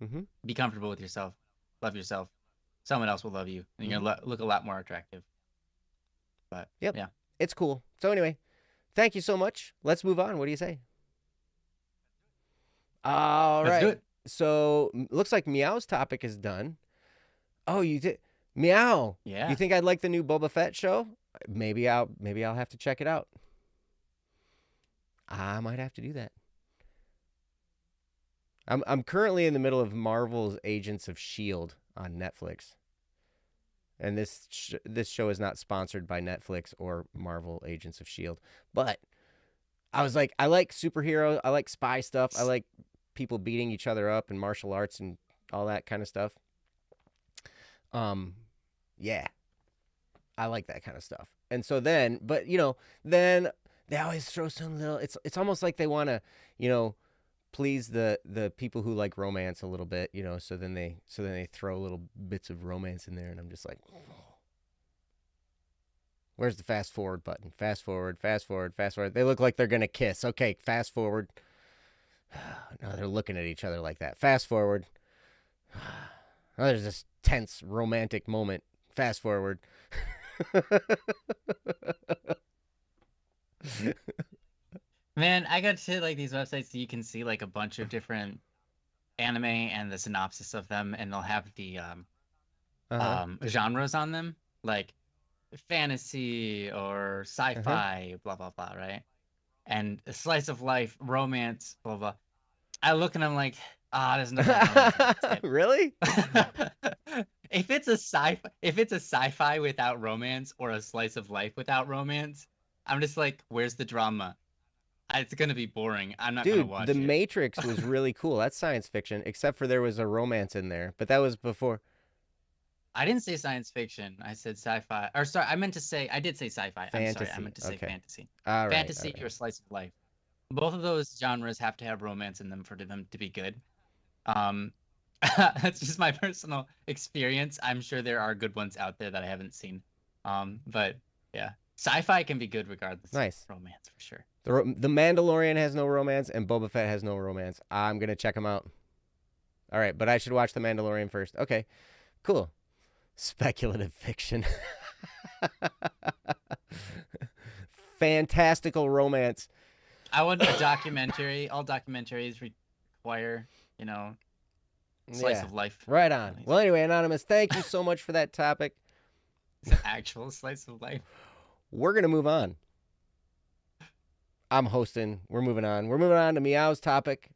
Mm-hmm. Be comfortable with yourself. Love yourself. Someone else will love you, and you're gonna look a lot more attractive. But Yep. yeah. It's cool. So anyway, thank you so much. Let's move on. What do you say? All Let's do right. it. So looks like Meow's topic is done. Oh, you did, Meow. Yeah. You think I'd like the new Boba Fett show? Maybe I'll have to check it out. I might have to do that. I'm currently in the middle of Marvel's Agents of S.H.I.E.L.D. on Netflix. And this show is not sponsored by Netflix or Marvel Agents of S.H.I.E.L.D. But I was like, I like superhero, I like spy stuff, I like people beating each other up and martial arts and all that kind of stuff. Yeah, I like that kind of stuff. And so then, but then they always throw some little. It's almost like they want to, please the people who like romance a little bit, So then they throw little bits of romance in there, and I'm just like, where's the fast forward button? Fast forward, fast forward, fast forward. They look like they're gonna kiss. Okay, fast forward. No, they're looking at each other like that. Fast forward. Oh, there's this tense romantic moment. Fast forward. Man, I got to like these websites that you can see like a bunch of different anime and the synopsis of them, and they'll have the genres on them, like fantasy or sci-fi, blah blah blah, right? And a slice of life, romance, blah blah. I look and I'm like, there's no romance. Really? If it's a sci-fi without romance or a slice of life without romance, I'm just like, where's the drama? It's gonna be boring. I'm not gonna watch The it. Matrix was really cool. That's science fiction, except for there was a romance in there. But that was before. I didn't say science fiction. I said sci-fi. Or sorry, I did say sci-fi. I'm sorry, I Fantasy. meant to say Okay. fantasy. All right. Fantasy, okay. pure slice of life. Both of those genres have to have romance in them for them to be good. That's just my personal experience. I'm sure there are good ones out there that I haven't seen. But yeah, sci-fi can be good regardless Nice. of romance for sure. The Mandalorian has no romance, and Boba Fett has no romance. I'm gonna check them out. All right, but I should watch the Mandalorian first. Okay, cool. Speculative fiction. Fantastical romance. I want a documentary. All documentaries require, slice Yeah. of life. Right on. Well, anyway, Anonymous, thank you so much for that topic. It's an actual slice of life. We're gonna move on. I'm hosting. We're moving on. We're moving on to Meow's topic.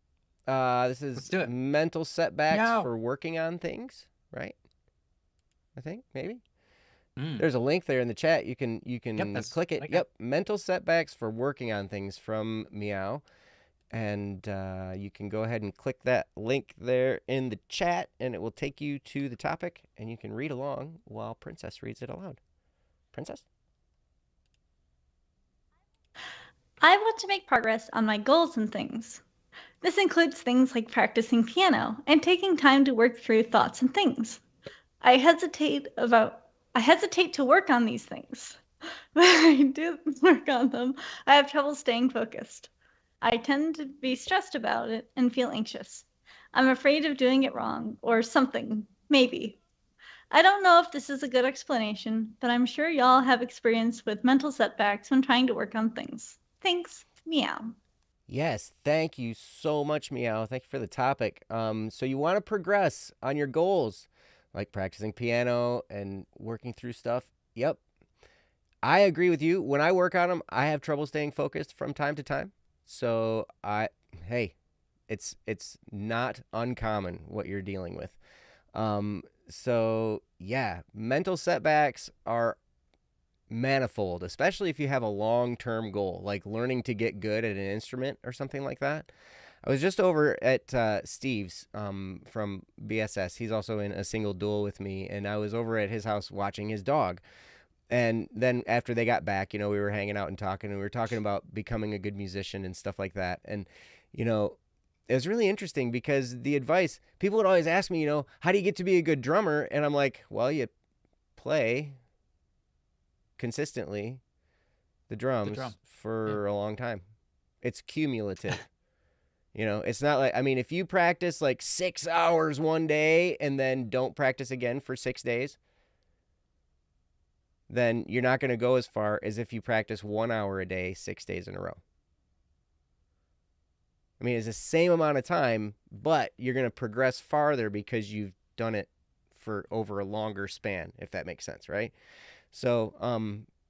This Let's is do it. mental setbacks Meow. for working on things, right? I think maybe. Mm. There's a link there in the chat. You can that's click it. like Yep, mental setbacks for working on things from Meow. And you can go ahead and click that link there in the chat, and it will take you to the topic, and you can read along while Princess reads it aloud. Princess? I want to make progress on my goals and things. This includes things like practicing piano and taking time to work through thoughts and things. I hesitate to work on these things. When I do work on them, I have trouble staying focused. I tend to be stressed about it and feel anxious. I'm afraid of doing it wrong or something, maybe. I don't know if this is a good explanation, but I'm sure y'all have experience with mental setbacks when trying to work on things. Thanks, meow. Yes, thank you so much, Meow. Thank you for the topic. So you want to progress on your goals, like practicing piano and working through stuff. Yep, I agree with you. When I work on them, I have trouble staying focused from time to time. So hey, it's not uncommon what you're dealing with. So yeah, mental setbacks are manifold, especially if you have a long-term goal, like learning to get good at an instrument or something like that. I was just over at Steve's from BSS. He's also in a single duel with me, and I was over at his house watching his dog. And then after they got back, we were hanging out and talking, and we were talking about becoming a good musician and stuff like that. And, it was really interesting because the advice, people would always ask me, how do you get to be a good drummer? And I'm like, well, you play consistently the drums drum. for a long time. It's cumulative. It's not like, if you practice like 6 hours one day and then don't practice again for 6 days, then you're not going to go as far as if you practice 1 hour a day, 6 days in a row. It's the same amount of time, but you're going to progress farther because you've done it for over a longer span, if that makes sense, right? So,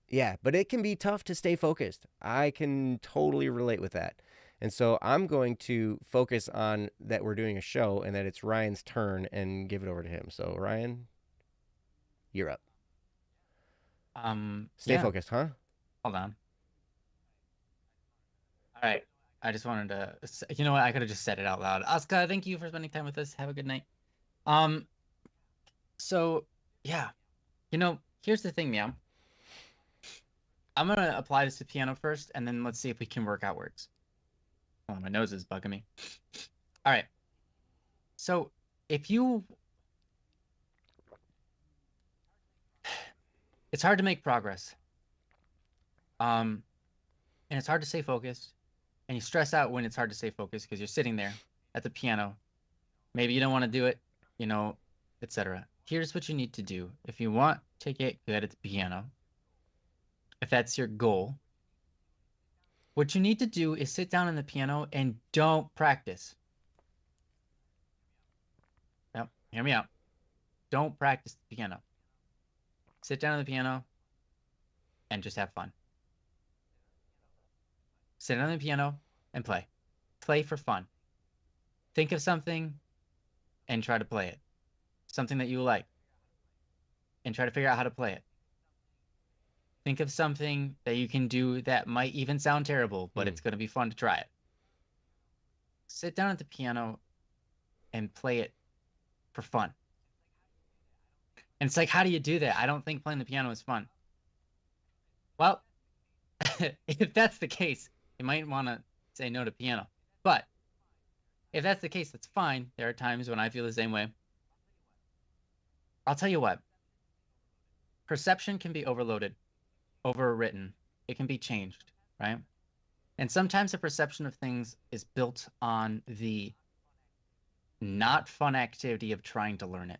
yeah, but it can be tough to stay focused. I can totally relate with that. And so I'm going to focus on that we're doing a show and that it's Ryan's turn and give it over to him. So, Ryan, you're up. Stay focused, huh? Hold on. All right. I just wanted to, you know what? I could have just said it out loud. Oscar, thank you for spending time with us. Have a good night. So yeah, here's the thing, Meow. I'm gonna apply this to piano first, and then let's see if we can work out words. Oh, my nose is bugging me. All right. So it's hard to make progress. And it's hard to stay focused. And you stress out when it's hard to stay focused because you're sitting there at the piano. Maybe you don't want to do it, etc. Here's what you need to do. If you want to get good at the piano, if that's your goal, what you need to do is sit down on the piano and don't practice. Yep, hear me out. Don't practice the piano. Sit down on the piano and just have fun. Sit on the piano and play. Play for fun. Think of something and try to play it. Something that you like. And try to figure out how to play it. Think of something that you can do that might even sound terrible, but it's going to be fun to try it. Sit down at the piano and play it for fun. And it's like, how do you do that? I don't think playing the piano is fun. Well, if that's the case, you might want to say no to piano. But if that's the case, that's fine. There are times when I feel the same way. I'll tell you what. Perception can be overloaded, overwritten. It can be changed, right? And sometimes the perception of things is built on the not fun activity of trying to learn it.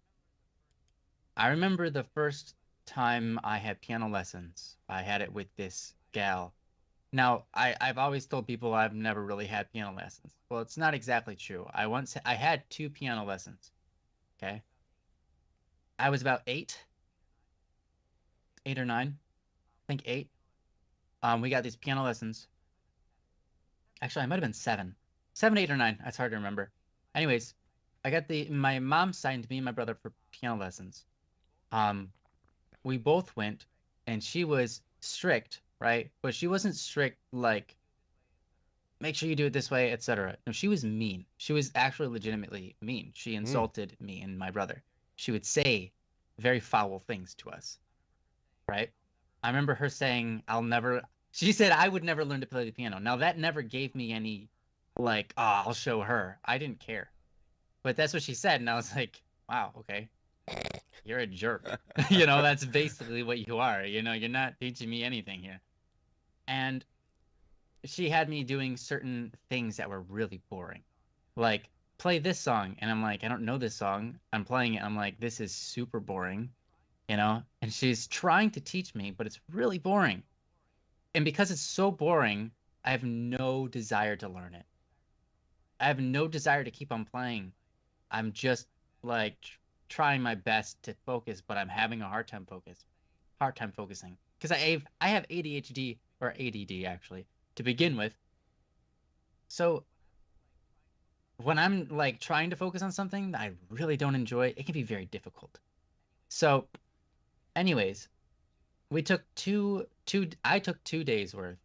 I remember the first time I had piano lessons. I had it with this gal. Now, I've always told people I've never really had piano lessons. Well, it's not exactly true. I had 2 piano lessons. Okay. I was about 8 or 9. I think 8. We got these piano lessons. Actually, I might have been 7. 7, 8, or 9. That's hard to remember. Anyways, I got my mom signed me and my brother for piano lessons. We both went, and she was strict, right? But she wasn't strict like make sure you do it this way, etc. No, she was mean. She was actually legitimately mean. She insulted me and my brother. She would say very foul things to us, right? I remember her saying, she said I would never learn to play the piano. Now that never gave me any like, oh, I'll show her. I didn't care. But that's what she said, and I was like, wow, okay. You're a jerk. That's basically what you are. You're not teaching me anything here. And she had me doing certain things that were really boring. Like, play this song. And I'm like, I don't know this song. I'm playing it. I'm like, this is super boring, And she's trying to teach me, but it's really boring. And because it's so boring, I have no desire to learn it. I have no desire to keep on playing. I'm just like trying my best to focus, but I'm having a hard time focusing because I have ADHD or ADD actually to begin with. So when I'm like trying to focus on something that I really don't enjoy, it can be very difficult. So, anyways, we took I took 2 days worth.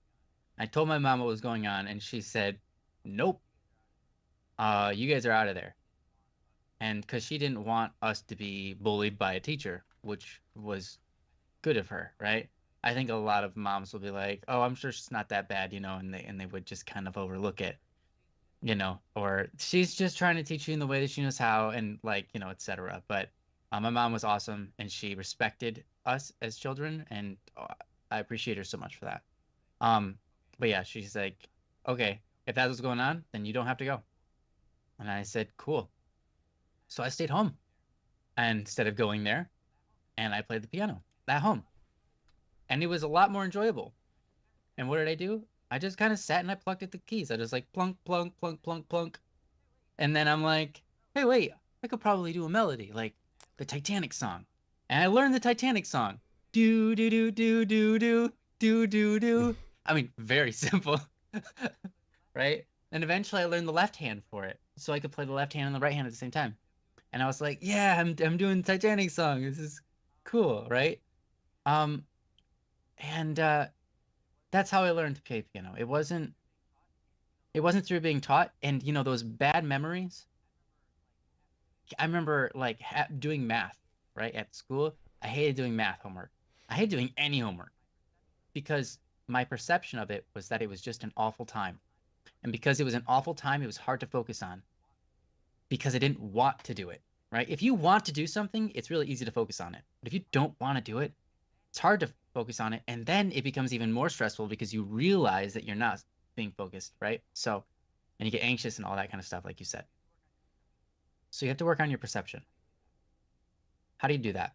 I told my mom what was going on, and she said, "Nope, you guys are out of there." And because she didn't want us to be bullied by a teacher, which was good of her, right? I think a lot of moms will be like, "Oh, I'm sure she's not that bad," and they would just kind of overlook it, or she's just trying to teach you in the way that she knows how, and like, etc. But my mom was awesome, and she respected us as children, and I appreciate her so much for that. But yeah, she's like, "Okay, if that's what's going on, then you don't have to go." And I said, "Cool." So I stayed home, and instead of going there, and I played the piano at home, and it was a lot more enjoyable. And what did I do? I just kind of sat and I plucked at the keys. I just like plunk, plunk, plunk, plunk, plunk. And then I'm like, hey, wait, I could probably do a melody like the Titanic song. And I learned the Titanic song. Do, do, do, do, do, do, do, do, do. I mean, very simple, right? And eventually I learned the left hand for it. So I could play the left hand and the right hand at the same time. And I was like, yeah, I'm doing the Titanic song. This is cool, right? Um, and that's how I learned to play piano. It wasn't through being taught, and those bad memories. I remember like doing math, right, at school. I hated doing math homework. I hated doing any homework because my perception of it was that it was just an awful time. And because it was an awful time, it was hard to focus on because I didn't want to do it, right? If you want to do something, it's really easy to focus on it. But if you don't want to do it, it's hard to focus on it. And then it becomes even more stressful because you realize that you're not being focused, right? So, and you get anxious and all that kind of stuff, like you said. So you have to work on your perception. How do you do that?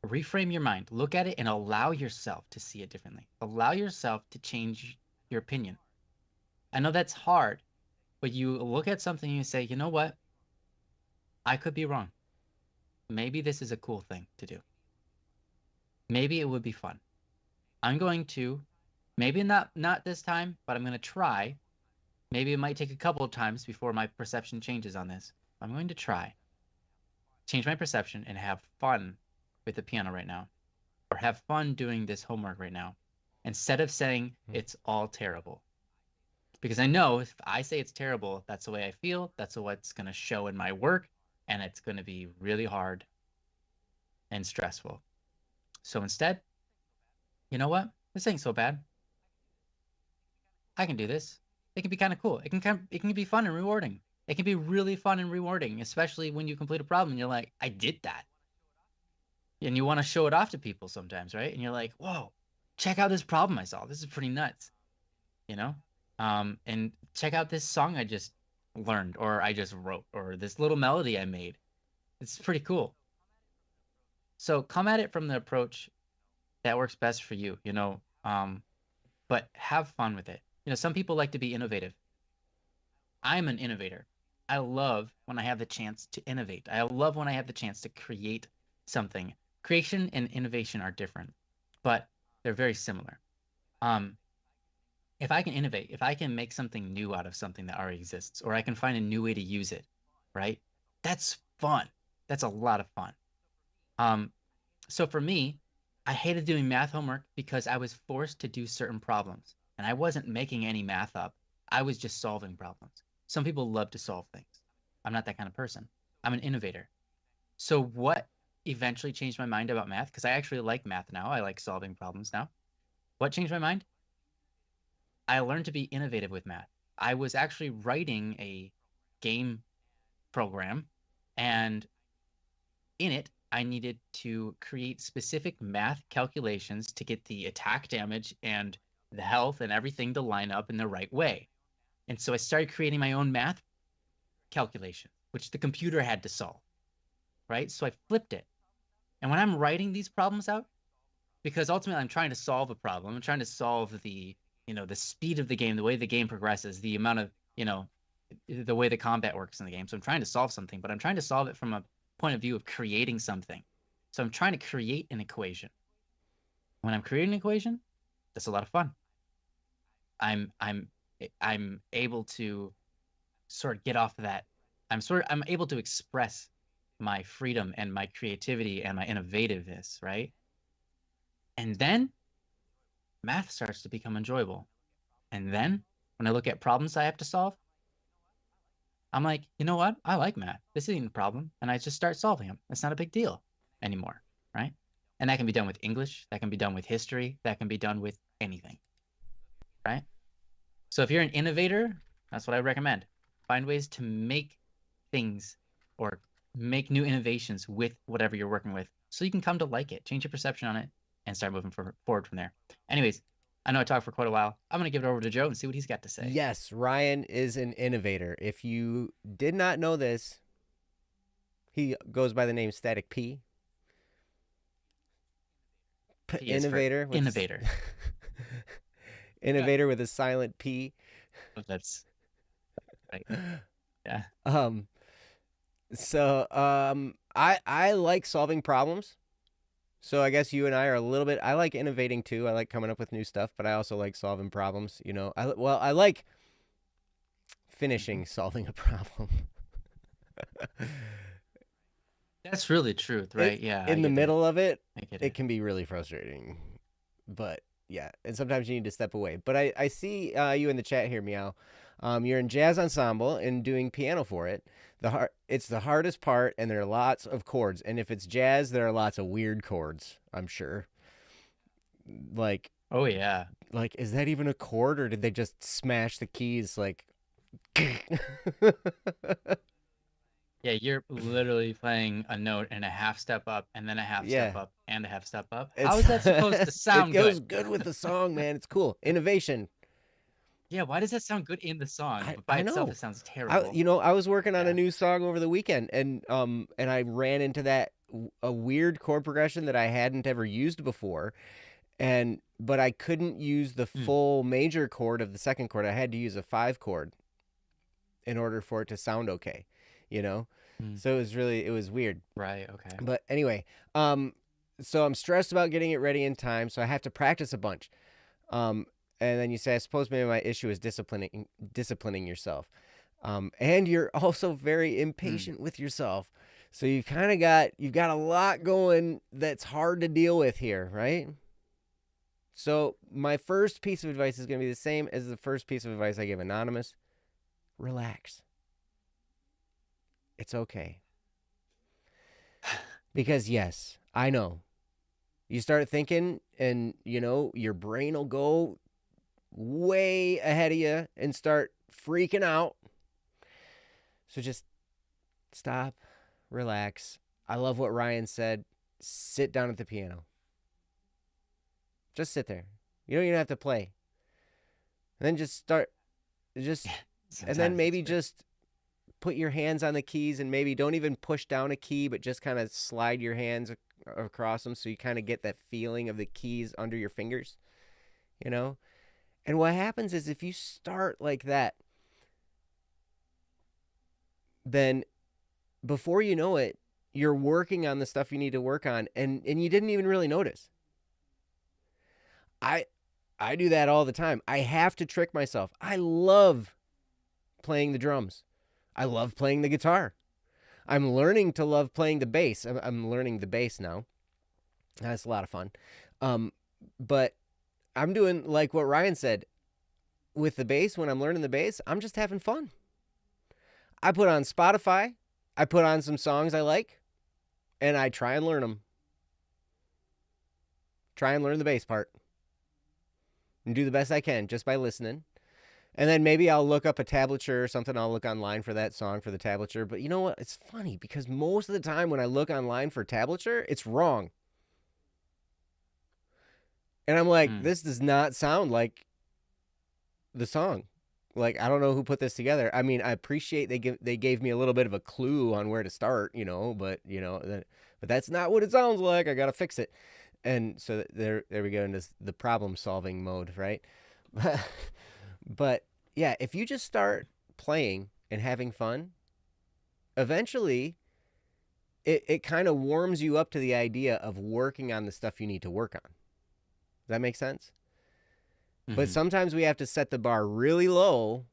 Reframe your mind, look at it, and allow yourself to see it differently. Allow yourself to change your opinion. I know that's hard, but you look at something and you say, you know what? I could be wrong. Maybe this is a cool thing to do. Maybe it would be fun. I'm going to, maybe not this time, but I'm going to try. Maybe it might take a couple of times before my perception changes on this. I'm going to try. Change my perception and have fun with the piano right now. Or have fun doing this homework right now. Instead of saying it's all terrible. Because I know if I say it's terrible, that's the way I feel. That's what's going to show in my work. And it's going to be really hard and stressful. So instead, you know what? This ain't so bad. I can do this. It can be kind of cool. It can be fun and rewarding. It can be really fun and rewarding, especially when you complete a problem and you're like, I did that. And you want to show it off to people sometimes, right? And you're like, whoa, check out this problem I solved. This is pretty nuts. And check out this song I just learned or I just wrote or this little melody I made. It's pretty cool. So come at it from the approach that works best for you, but have fun with it. Some people like to be innovative. I'm an innovator. I love when I have the chance to innovate. I love when I have the chance to create something. Creation and innovation are different, but they're very similar. If I can innovate, if I can make something new out of something that already exists, or I can find a new way to use it, right? That's fun. That's a lot of fun. So for me, I hated doing math homework because I was forced to do certain problems. and I wasn't making any math up. I was just solving problems. Some people love to solve things. I'm not that kind of person. I'm an innovator. So what eventually changed my mind about math? Because I actually like math now. I like solving problems now. What changed my mind? I learned to be innovative with math. I was actually writing a game program, and in it, I needed to create specific math calculations to get the attack damage and the health and everything to line up in the right way. And so I started creating my own math calculation, which the computer had to solve, right? So I flipped it. And when I'm writing these problems out, because ultimately I'm trying to solve a problem, I'm trying to solve the, the speed of the game, the way the game progresses, the amount of, the way the combat works in the game. So I'm trying to solve something, but I'm trying to solve it from a point of view of creating something. So I'm trying to create an equation. When I'm creating an equation, that's a lot of fun. I'm able to sort of get off of that. I'm able to express my freedom and my creativity and my innovativeness, right? And then math starts to become enjoyable. And then when I look at problems I have to solve, I'm like, you know what? I like math. This isn't a problem. And I just start solving them. It's not a big deal anymore, right? And that can be done with English. That can be done with history. That can be done with anything, right? So if you're an innovator, that's what I recommend. Find ways to make things or make new innovations with whatever you're working with so you can come to like it, change your perception on it, and start moving forward from there. Anyways, I know I talked for quite a while. I'm going to give it over to Joe and see what he's got to say. Yes, Ryan is an innovator. If you did not know this, he goes by the name Static P. Innovator. Innovator. Innovator with a silent P. That's right. Yeah. So I like solving problems. So I guess you and I are a little bit. I like innovating too. I like coming up with new stuff, but I also like solving problems. I like finishing solving a problem. That's really truth, right? Yeah. In the middle of it, it it can be really frustrating. But yeah, and sometimes you need to step away. But I see you in the chat here, Meow. You're in jazz ensemble and doing piano for it. It's the hardest part, and there are lots of chords. And if it's jazz, there are lots of weird chords, I'm sure. Like, oh yeah. Like, is that even a chord, or did they just smash the keys like? Yeah, you're literally playing a note and a half step up, and then a half step up, and a half step up. How is that supposed to sound It goes good? good with the song, man. It's cool. Innovation. Yeah, why does that sound good in the song? But I by itself, know. it sounds terrible. I was working on a new song over the weekend, and I ran into a weird chord progression that I hadn't ever used before, but I couldn't use the full major chord of the second chord. I had to use a 5 chord in order for it to sound okay, So it was weird. Right. Okay. But anyway, so I'm stressed about getting it ready in time, so I have to practice a bunch. And then you say, I suppose maybe my issue is disciplining yourself. And you're also very impatient with yourself. So you've got a lot going that's hard to deal with here, right? So my first piece of advice is going to be the same as the first piece of advice I give Anonymous. Relax. It's okay. Because yes, I know. You start thinking and, your brain will go way ahead of you and start freaking out. So just stop, relax. I love what Ryan said. Sit down at the piano. Just sit there. You don't even have to play. And then just start, and then maybe just put your hands on the keys, and maybe don't even push down a key, but just kind of slide your hands across them so you kind of get that feeling of the keys under your fingers, And what happens is if you start like that, then before you know it, you're working on the stuff you need to work on, and you didn't even really notice. I do that all the time. I have to trick myself. I love playing the drums. I love playing the guitar. I'm learning to love playing the bass. I'm learning the bass now. That's a lot of fun. But I'm doing like what Ryan said. with the bass, when I'm learning the bass, I'm just having fun. I put on Spotify, I put on some songs I like, and I try and learn them. Try and learn the bass part. And do the best I can just by listening. And then maybe I'll look up a tablature or something. I'll look online for that song for the tablature. But you know what? It's funny because most of the time when I look online for tablature, it's wrong. And I'm like, this does not sound like the song. Like, I don't know who put this together. I mean, I appreciate they gave me a little bit of a clue on where to start, but that's not what it sounds like. I got to fix it. And so there we go into the problem solving mode, right? But yeah, if you just start playing and having fun, eventually it kind of warms you up to the idea of working on the stuff you need to work on. Does that make sense? Mm-hmm. But sometimes we have to set the bar really low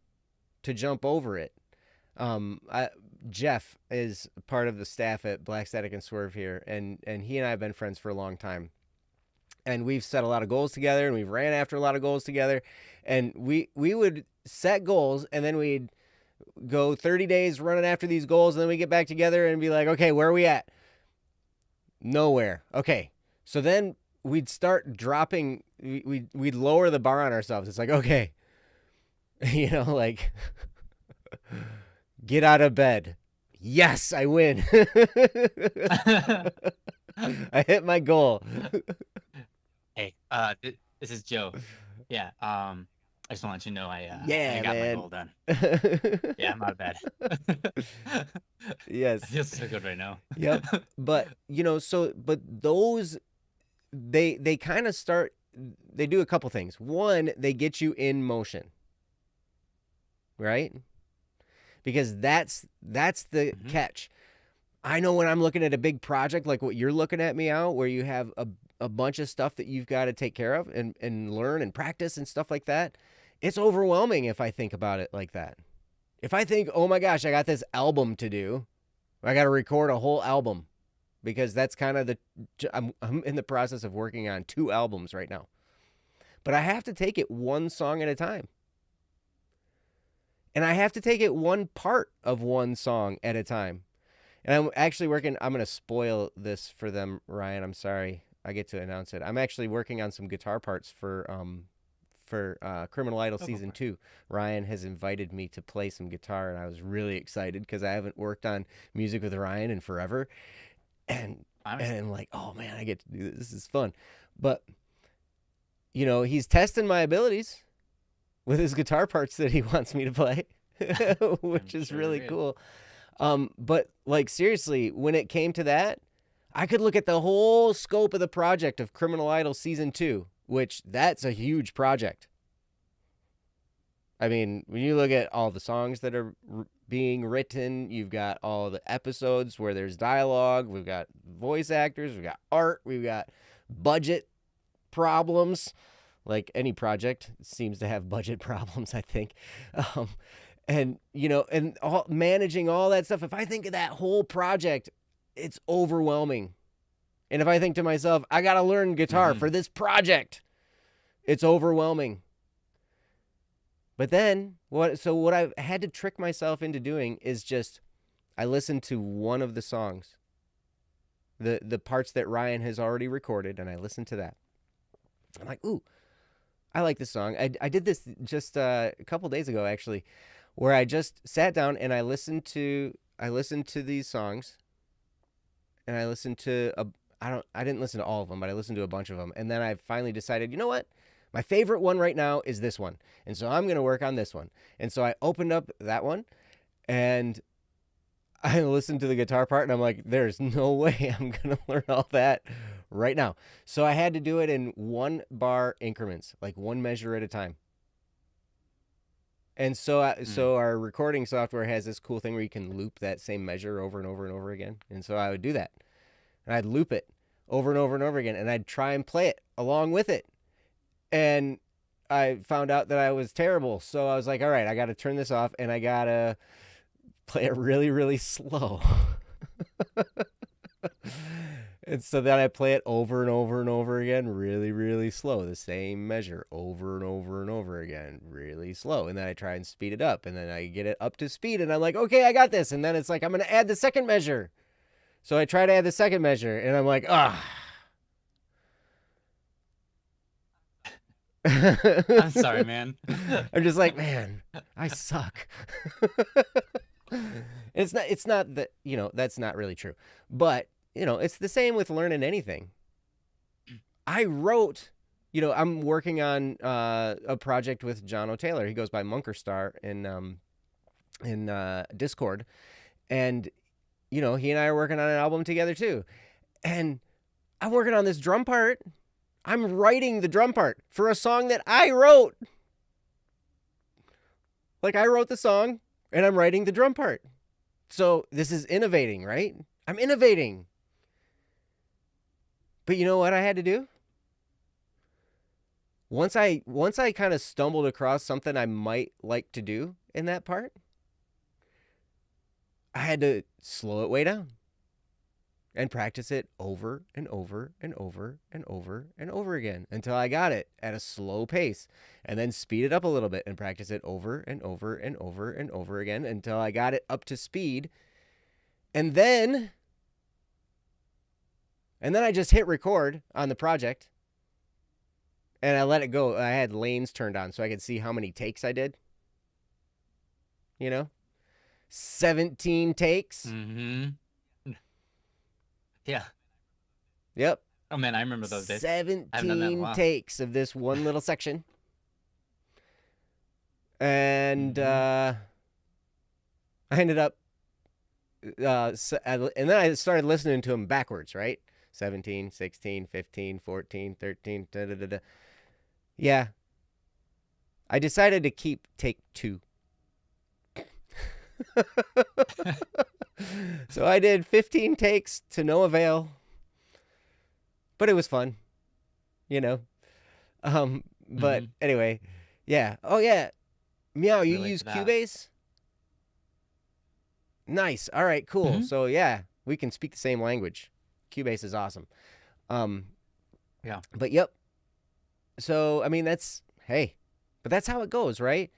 to jump over it. Jeff is part of the staff at Black Static and Swerve here, and he and I have been friends for a long time. And we've set a lot of goals together, and we've ran after a lot of goals together. And we would set goals, and then we'd go 30 days running after these goals, and then we get back together and be like, okay, where are we at? Nowhere. Okay. So then we'd start dropping, we'd lower the bar on ourselves. It's like, okay, like, get out of bed. Yes, I win. I hit my goal. Hey, this is Joe. Yeah. I just want to let you know I got man. my goal done. Yeah, I'm out of bed. Yes. I feel so good right now. Yep. But but those they kind of start. They do a couple things. One, they get you in motion, right? Because that's the catch. I know when I'm looking at a big project like what you're looking at me out, where you have a bunch of stuff that you've got to take care of and learn and practice and stuff like that, it's overwhelming if I think about it like that. If I think, oh my gosh, I got this album to do, I got to record a whole album, because that's kind of I'm in the process of working on 2 albums right now. But I have to take it one song at a time. And I have to take it one part of one song at a time. And I'm actually working, I'm going to spoil this for them, Ryan. I'm sorry. I get to announce it. I'm actually working on some guitar parts for Criminal Idol Season 2. Ryan has invited me to play some guitar, and I was really excited because I haven't worked on music with Ryan in forever. And I'm like, oh man, I get to do this. This is fun. But, he's testing my abilities with his guitar parts that he wants me to play, which is really cool. But like, seriously, when it came to that, I could look at the whole scope of the project of Criminal Idol Season 2, which that's a huge project. I mean, when you look at all the songs that are being written, you've got all the episodes where there's dialogue, we've got voice actors, we've got art, we've got budget problems. Like any project seems to have budget problems, I think. And managing all that stuff. If I think of that whole project, it's overwhelming. And if I think to myself, I got to learn guitar for this project, it's overwhelming. But then what I've had to trick myself into doing is I listened to one of the songs, the parts that Ryan has already recorded, and I listened to that. I'm like, ooh, I like this song. I did this just a couple days ago, actually, where I just sat down and I listened to these songs, and I listened to I didn't listen to all of them, but I listened to a bunch of them, and then I finally decided, you know what? My favorite one right now is this one, and so I'm going to work on this one. And so I opened up that one, and I listened to the guitar part, and I'm like, there's no way I'm going to learn all that right now. So I had to do it in 1 bar increments, like 1 measure at a time. And so our recording software has this cool thing where you can loop that same measure over and over and over again. And so I would do that. And I'd loop it over and over and over again, and I'd try and play it along with it. And I found out that I was terrible. So I was like, all right, I got to turn this off, and I got to play it really, really slow. And so then I play it over and over and over again, really, really slow. The same measure over and over and over again, really slow. And then I try and speed it up, and then I get it up to speed, and I'm like, okay, I got this. And then it's like, I'm going to add the second measure. So I try to add the second measure, and I'm like, ah. I'm sorry, man. I'm just like, man, I suck. It's not that, that's not really true. But, it's the same with learning anything. I wrote, I'm working on a project with John O'Taylor. He goes by Monkerstar in Discord. And, he and I are working on an album together too. And I'm working on this drum part. I'm writing the drum part for a song that I wrote. Like, I wrote the song and I'm writing the drum part. So this is innovating, right? I'm innovating. But you know what I had to do? Once I kind of stumbled across something I might like to do in that part, I had to slow it way down and practice it over and over and over and over and over again until I got it at a slow pace, and then speed it up a little bit and practice it over and over and over and over again until I got it up to speed. And then I just hit record on the project and I let it go. I had lanes turned on so I could see how many takes I did. 17 takes. Mm-hmm. Yeah. Yep. Oh man, I remember those days. 17 takes of this one little section. And I ended up and then I started listening to them backwards, right? 17, 16, 15, 14, 13, da, da, da, da. Yeah. I decided to keep take 2. So I did 15 takes to no avail. But it was fun. But anyway, yeah. Oh yeah. Meow, you use Cubase? Nice. All right, cool. Mm-hmm. So yeah, we can speak the same language. Cubase is awesome. Yeah. But yep. So I mean that's how it goes, right?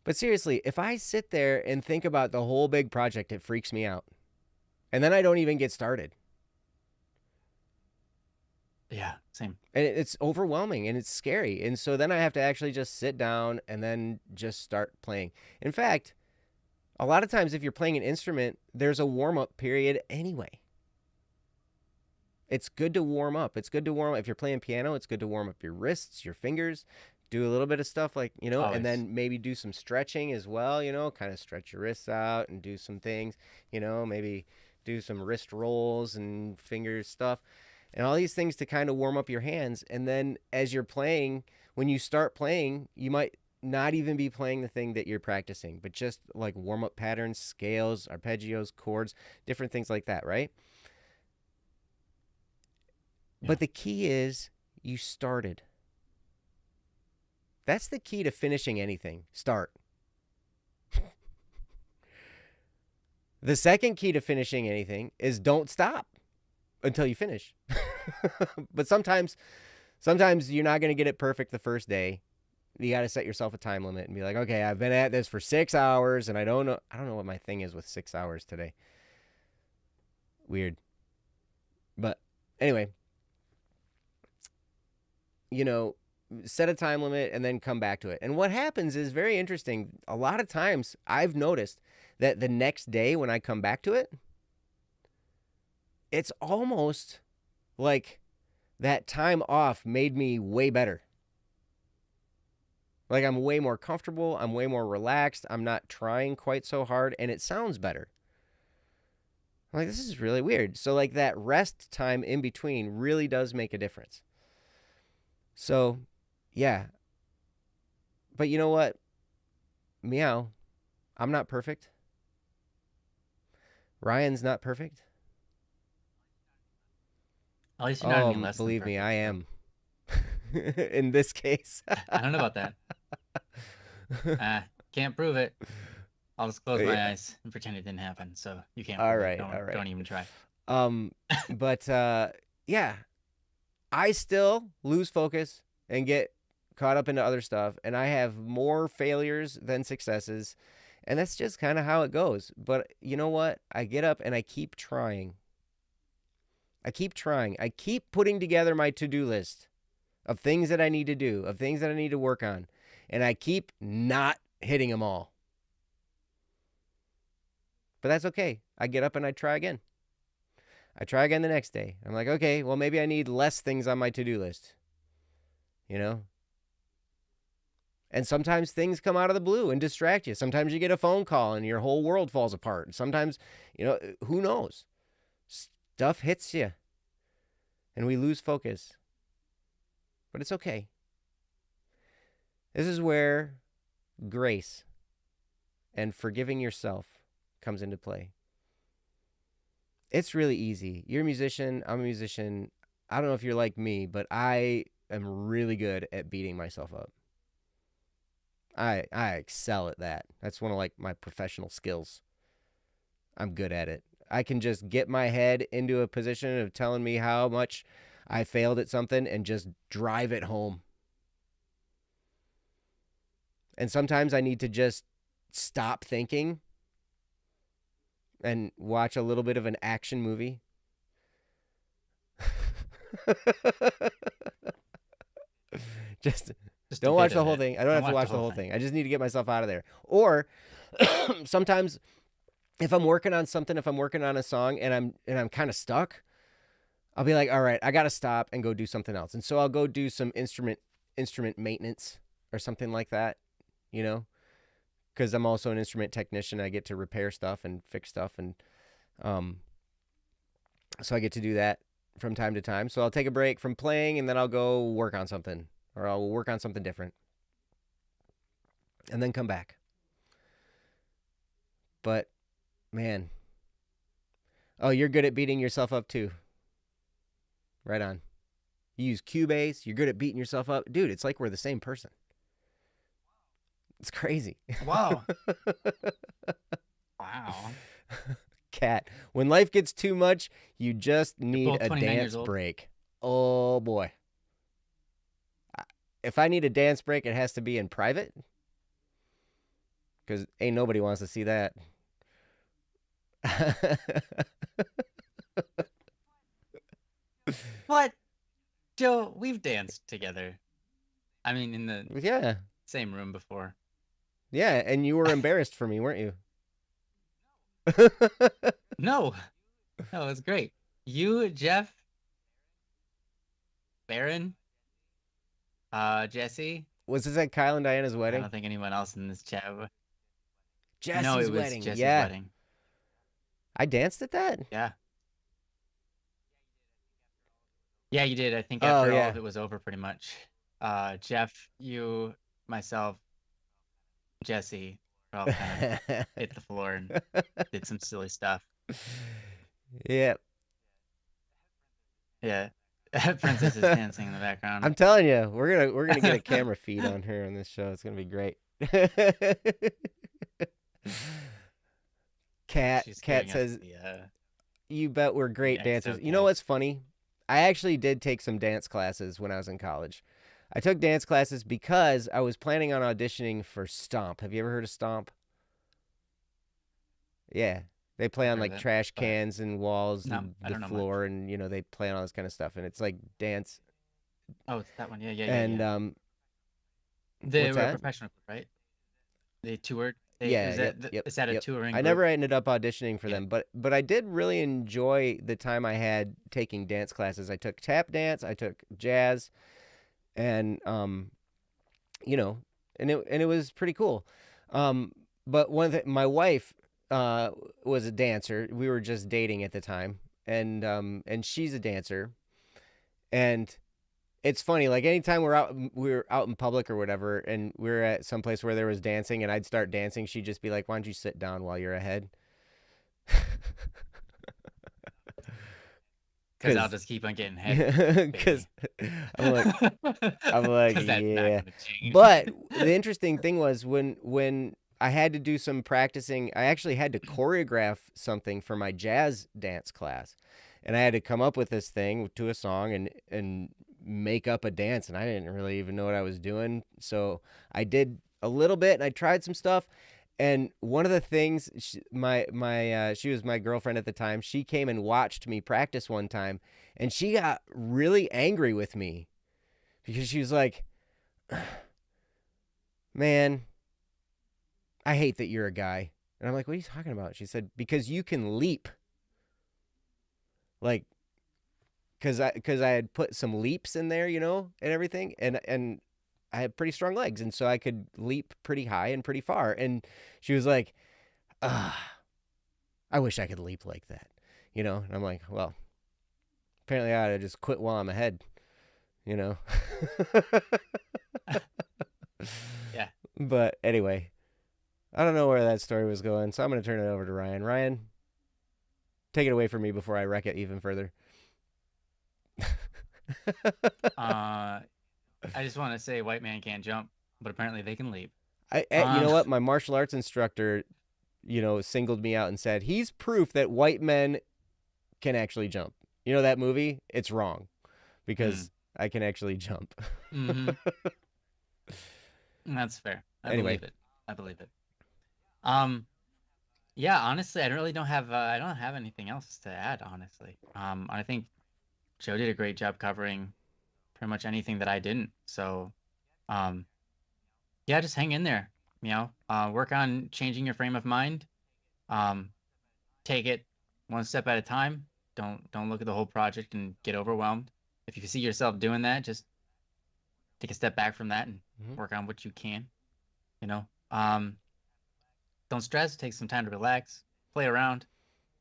But seriously, if I sit there and think about the whole big project, it freaks me out. And then I don't even get started. Yeah, same. And it's overwhelming and it's scary. And so then I have to actually just sit down and then just start playing. In fact, a lot of times if you're playing an instrument, there's a warm-up period anyway. It's good to warm up. It's good to warm up. If you're playing piano, it's good to warm up your wrists, your fingers, do a little bit of stuff like, Always. And then maybe do some stretching as well, kind of stretch your wrists out and do some things, maybe do some wrist rolls and finger stuff and all these things to kind of warm up your hands. And then as you're playing, when you start playing, you might not even be playing the thing that you're practicing, but just like warm up patterns, scales, arpeggios, chords, different things like that, right? Yeah. But the key is you started. That's the key to finishing anything. Start. The second key to finishing anything is don't stop until you finish. But sometimes you're not going to get it perfect the first day. You got to set yourself a time limit and be like, okay, I've been at this for 6 hours and I don't know what my thing is with 6 hours today. Weird. But anyway, set a time limit and then come back to it. And what happens is very interesting. A lot of times I've noticed that the next day when I come back to it, it's almost like that time off made me way better. Like I'm way more comfortable. I'm way more relaxed. I'm not trying quite so hard and it sounds better. I'm like, this is really weird. So like that rest time in between really does make a difference. So yeah. But you know what? Meow. I'm not perfect. Ryan's not perfect. At least you're not any less believe than me, perfect, I am. In this case. I don't know about that. Can't prove it. I'll just close my eyes and pretend it didn't happen. So you can't. All prove it. right, all right. Don't even try. But yeah, I still lose focus and get caught up into other stuff, and I have more failures than successes, and that's just kind of how it goes. But you know what? I get up and I keep trying. I keep trying. I keep putting together my to-do list of things that I need to do, of things that I need to work on, and I keep not hitting them all. But that's okay. I get up and I try again. I try again the next day. I'm like, okay, well, maybe I need less things on my to-do list. You know? And sometimes things come out of the blue and distract you. Sometimes you get a phone call and your whole world falls apart. Sometimes, who knows? Stuff hits you and we lose focus. But it's okay. This is where grace and forgiving yourself comes into play. It's really easy. You're a musician. I'm a musician. I don't know if you're like me, but I am really good at beating myself up. I excel at that. That's one of my professional skills. I'm good at it. I can just get my head into a position of telling me how much I failed at something and just drive it home. And sometimes I need to just stop thinking and watch a little bit of an action movie. Just don't watch the whole thing. I don't have to watch the whole thing. I just need to get myself out of there. Or sometimes if I'm working on something, if I'm working on a song and I'm kind of stuck, I'll be like, all right, I got to stop and go do something else. And so I'll go do some instrument maintenance or something like that, because I'm also an instrument technician. I get to repair stuff and fix stuff. And so I get to do that from time to time. So I'll take a break from playing and then I'll go work on something, or I'll work on something different and then come back. But man, oh, you're good at beating yourself up too. Right on. You use Cubase. You're good at beating yourself up. Dude, it's like we're the same person. It's crazy. Wow. Wow. Cat, when life gets too much, you just need both a 29 years dance old. break. Oh, boy. If I need a dance break, it has to be in private. Because ain't nobody wants to see that. What? Joe, we've danced together. I mean, in the Yeah. same room before. Yeah, and you were embarrassed for me, weren't you? No, it's great. You, Jeff, Baron, Jesse. Was this at Kyle and Diana's I wedding? don't think anyone else in this chat. Jesse's No, it was wedding. Jesse's Yeah. wedding. I danced at that? Yeah. Yeah, you did. I think Oh, after all yeah. of it was over, pretty much. Jeff, you, myself, Jesse, all kind of hit the floor and did some silly stuff. Yeah. Yeah. Princess is dancing in the background. I'm telling you, we're gonna get a camera feed on her on this show. It's gonna be great. Cat She's giving us says, the, "You bet we're great Yeah, dancers." so You know good. what's funny? I actually did take some dance classes when I was in college. I took dance classes because I was planning on auditioning for Stomp. Have you ever heard of Stomp? Yeah. They play on heard of like it, trash but cans and walls no, and I the don't know much. floor, and they play on all this kind of stuff, and it's like dance. Oh, it's that one. Yeah. And They what's were that? professional, right? They toured. Yeah, Is yep, that yep, is that a yep. touring I group? never ended up auditioning for Yeah. them, but I did really enjoy the time I had taking dance classes. I took tap dance, I took jazz, and and it was pretty cool. But my wife was a dancer. We were just dating at the time, and she's a dancer, and it's funny, like anytime we're out in public or whatever, and we're at some place where there was dancing and I'd start dancing, she'd just be like, "Why don't you sit down while you're ahead?" Because I'll just keep on getting head. Because I'm like, 'Cause that's not yeah. gonna change. But the interesting thing was when I had to do some practicing. I actually had to choreograph something for my jazz dance class. And I had to come up with this thing to a song and make up a dance, and I didn't really even know what I was doing. So I did a little bit, and I tried some stuff. And one of the things, she was my girlfriend at the time. She came and watched me practice one time, and she got really angry with me because she was like, "Man, I hate that you're a guy." And I'm like, "What are you talking about?" She said, "Because you can leap." Like, because I had put some leaps in there, and everything, and I had pretty strong legs, and so I could leap pretty high and pretty far. And she was like, I wish I could leap like that, And I'm like, well, apparently I ought to just quit while I'm ahead, Yeah. But anyway, I don't know where that story was going, so I'm going to turn it over to Ryan. Ryan, take it away from me before I wreck it even further. I just want to say white man can't jump, but apparently they can leap. You know what? My martial arts instructor, singled me out and said, he's proof that white men can actually jump. You know that movie? It's wrong because I can actually jump. Mm-hmm. That's fair. I Anyway. believe it. Yeah, honestly, I don't have anything else to add, honestly. I think Joe did a great job covering pretty much anything that I didn't. So, yeah, just hang in there, work on changing your frame of mind. Take it one step at a time. Don't look at the whole project and get overwhelmed. If you see yourself doing that, just take a step back from that and work on what you can, don't stress, take some time to relax, play around,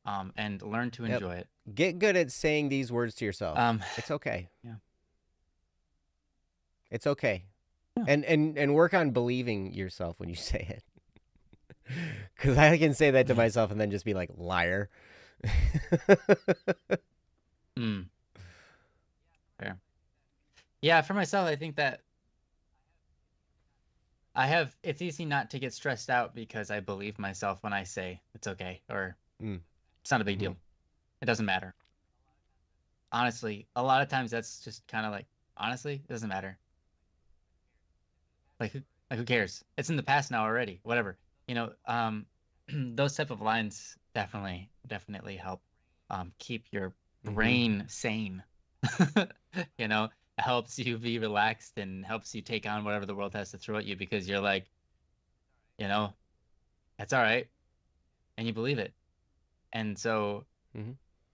and learn to enjoy it. Get good at saying these words to yourself. It's okay. Yeah. It's okay. Yeah. And work on believing yourself when you say it. Because I can say that to myself and then just be like, liar. Fair. Yeah, for myself, I think that it's easy not to get stressed out because I believe myself when I say it's okay or it's not a big deal. It doesn't matter. Honestly, a lot of times that's just kind of like, honestly, it doesn't matter. Like who cares? It's in the past now already. Whatever. Those type of lines definitely help keep your brain sane. It helps you be relaxed and helps you take on whatever the world has to throw at you because you're like, that's all right, and you believe it, and so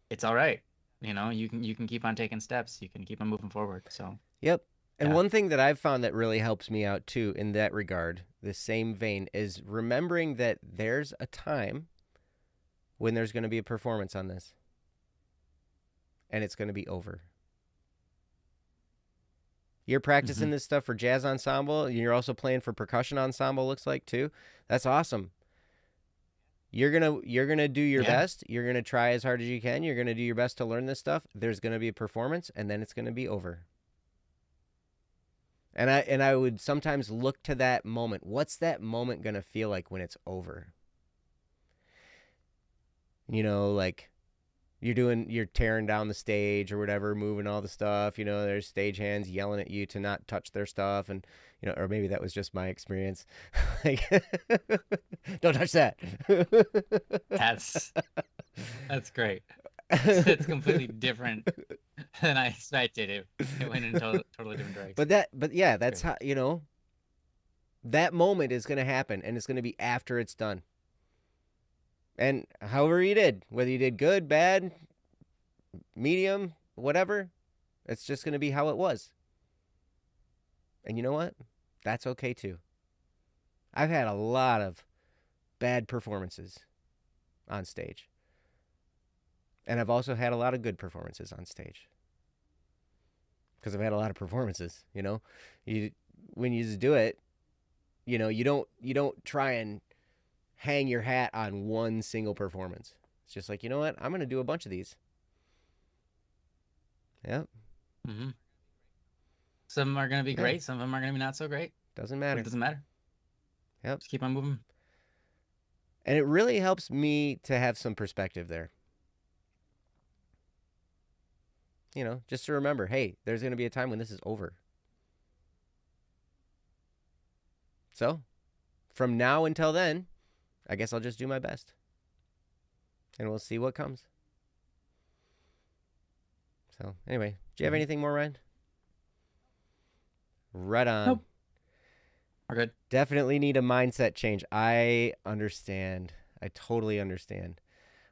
it's all right. You can keep on taking steps. You can keep on moving forward. So yep. And one thing that I've found that really helps me out too in that regard, the same vein, is remembering that there's a time when there's going to be a performance on this. And it's going to be over. You're practicing this stuff for jazz ensemble, and you're also playing for percussion ensemble, looks like, too. That's awesome. You're gonna do your best. You're gonna try as hard as you can. You're gonna do your best to learn this stuff. There's gonna be a performance, and then it's gonna be over. And I would sometimes look to that moment. What's that moment going to feel like when it's over? Like you're tearing down the stage or whatever, moving all the stuff, there's stage hands yelling at you to not touch their stuff. And, or maybe that was just my experience. Like, don't touch that. That's great. It's completely different than I expected. It went in a totally different direction. But yeah, that's how, that moment is going to happen, and it's going to be after it's done. And however you did, whether you did good, bad, medium, whatever, it's just going to be how it was. And you know what? That's okay too. I've had a lot of bad performances on stage. And I've also had a lot of good performances on stage. Because I've had a lot of performances, when you just do it, you don't try and hang your hat on one single performance. It's just like, you know what? I'm going to do a bunch of these. Yep. Some are going to be great. Some of them are going to be not so great. Doesn't matter. It doesn't matter. Yep. Just keep on moving. And it really helps me to have some perspective there. Just to remember, hey, there's going to be a time when this is over. So, from now until then, I guess I'll just do my best. And we'll see what comes. So, anyway, do you have anything more, Ryan? Right on. Nope. We're good. Definitely need a mindset change. I understand. I totally understand.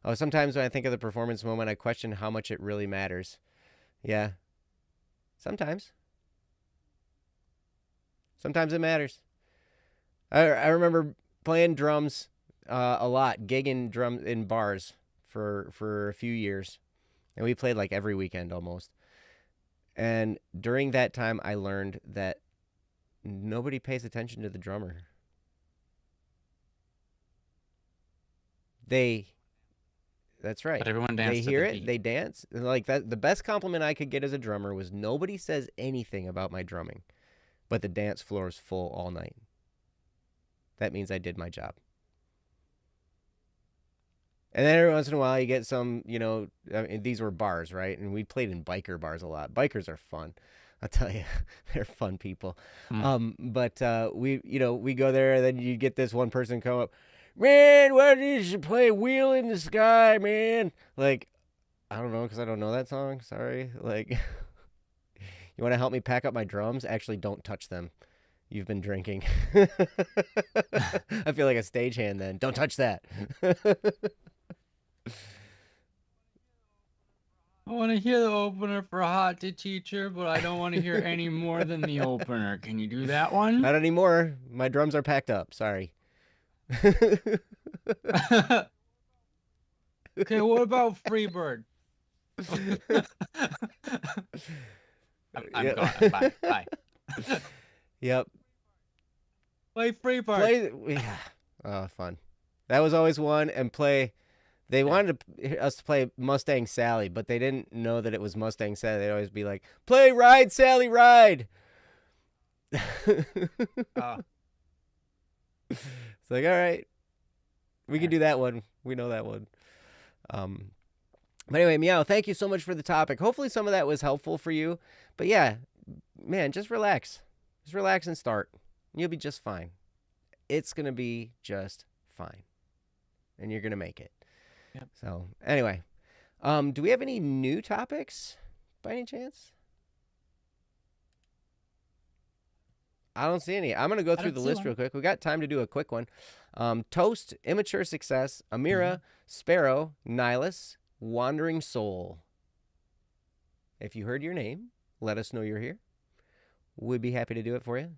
Oh, sometimes when I think of the performance moment, I question how much it really matters. Yeah. Sometimes. Sometimes it matters. I remember playing drums a lot, gigging drums in bars for a few years. And we played like every weekend almost. And during that time, I learned that nobody pays attention to the drummer. That's right. But everyone They dances to hear the it, beat. they dance. And like that, the best compliment I could get as a drummer was nobody says anything about my drumming, but the dance floor is full all night. That means I did my job. And then every once in a while you get some, these were bars, right? And we played in biker bars a lot. Bikers are fun. I'll tell you, they're fun people. But we go there, and then you get this one person come up, man, why did you play Wheel in the Sky, man? Like, I don't know, because I don't know that song. Sorry. Like, you want to help me pack up my drums? Actually, don't touch them. You've been drinking. I feel like a stagehand then. Don't touch that. I want to hear the opener for Hot to Teacher, but I don't want to hear any more than the opener. Can you do that one? Not anymore. My drums are packed up. Sorry. Okay, what about Freebird? I'm Yep. gone. Bye. Yep. Play Freebird. Yeah. Oh, fun. That was always one. And they wanted us to play Mustang Sally, but they didn't know that it was Mustang Sally. They'd always be like, play Ride, Sally, Ride. It's like, all right. We can do that one. We know that one. But anyway, Meow, thank you so much for the topic. Hopefully some of that was helpful for you. But yeah, man, just relax. Just relax and start. You'll be just fine. It's going to be just fine. And you're going to make it. Yep. So anyway, do we have any new topics by any chance? I don't see any. I'm going to go through the list real quick. We got time to do a quick one. Toast, Immature Success, Amira, Sparrow, Nihilus, Wandering Soul. If you heard your name, let us know you're here. We'd be happy to do it for you.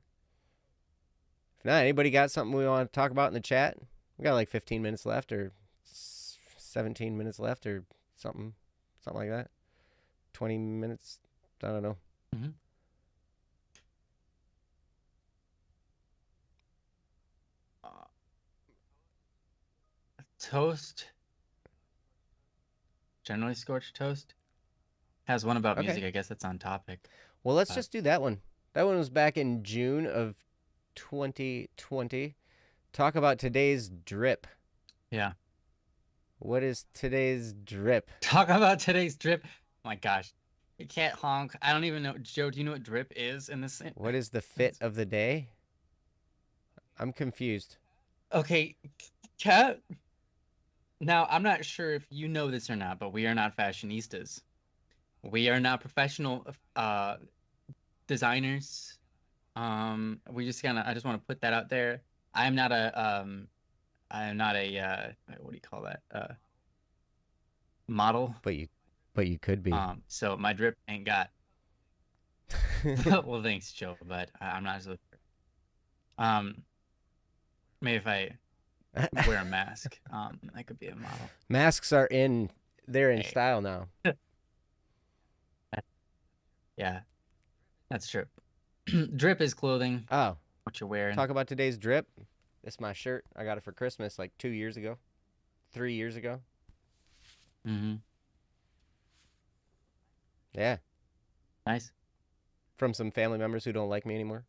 If not, anybody got something we want to talk about in the chat? We got like 15 minutes left or 17 minutes left or something like that. 20 minutes. I don't know. Mm-hmm. Toast, generally scorched toast, has one about music. I guess that's on topic. Well, let's just do that one. That one was back in June of 2020. Talk about today's drip. Yeah. What is today's drip? Talk about today's drip. Oh my gosh. You can't honk. I don't even know. Joe, do you know what drip is in this? What is the fit of the day? I'm confused. Okay, Kat. Now, I'm not sure if you know this or not, but we are not fashionistas. We are not professional designers. We just I just want to put that out there. I am not a what do you call that? Model. But you could be. So my drip ain't got. Well, thanks, Joe, but I'm not so. Maybe if I wear a mask, I could be a model. Masks are they're in style now. Yeah, that's true. Drip is clothing. Oh, what you're wearing. Talk about today's drip. It's my shirt. I got it for Christmas like 3 years ago. Mm-hmm. Yeah. Nice. From some family members who don't like me anymore.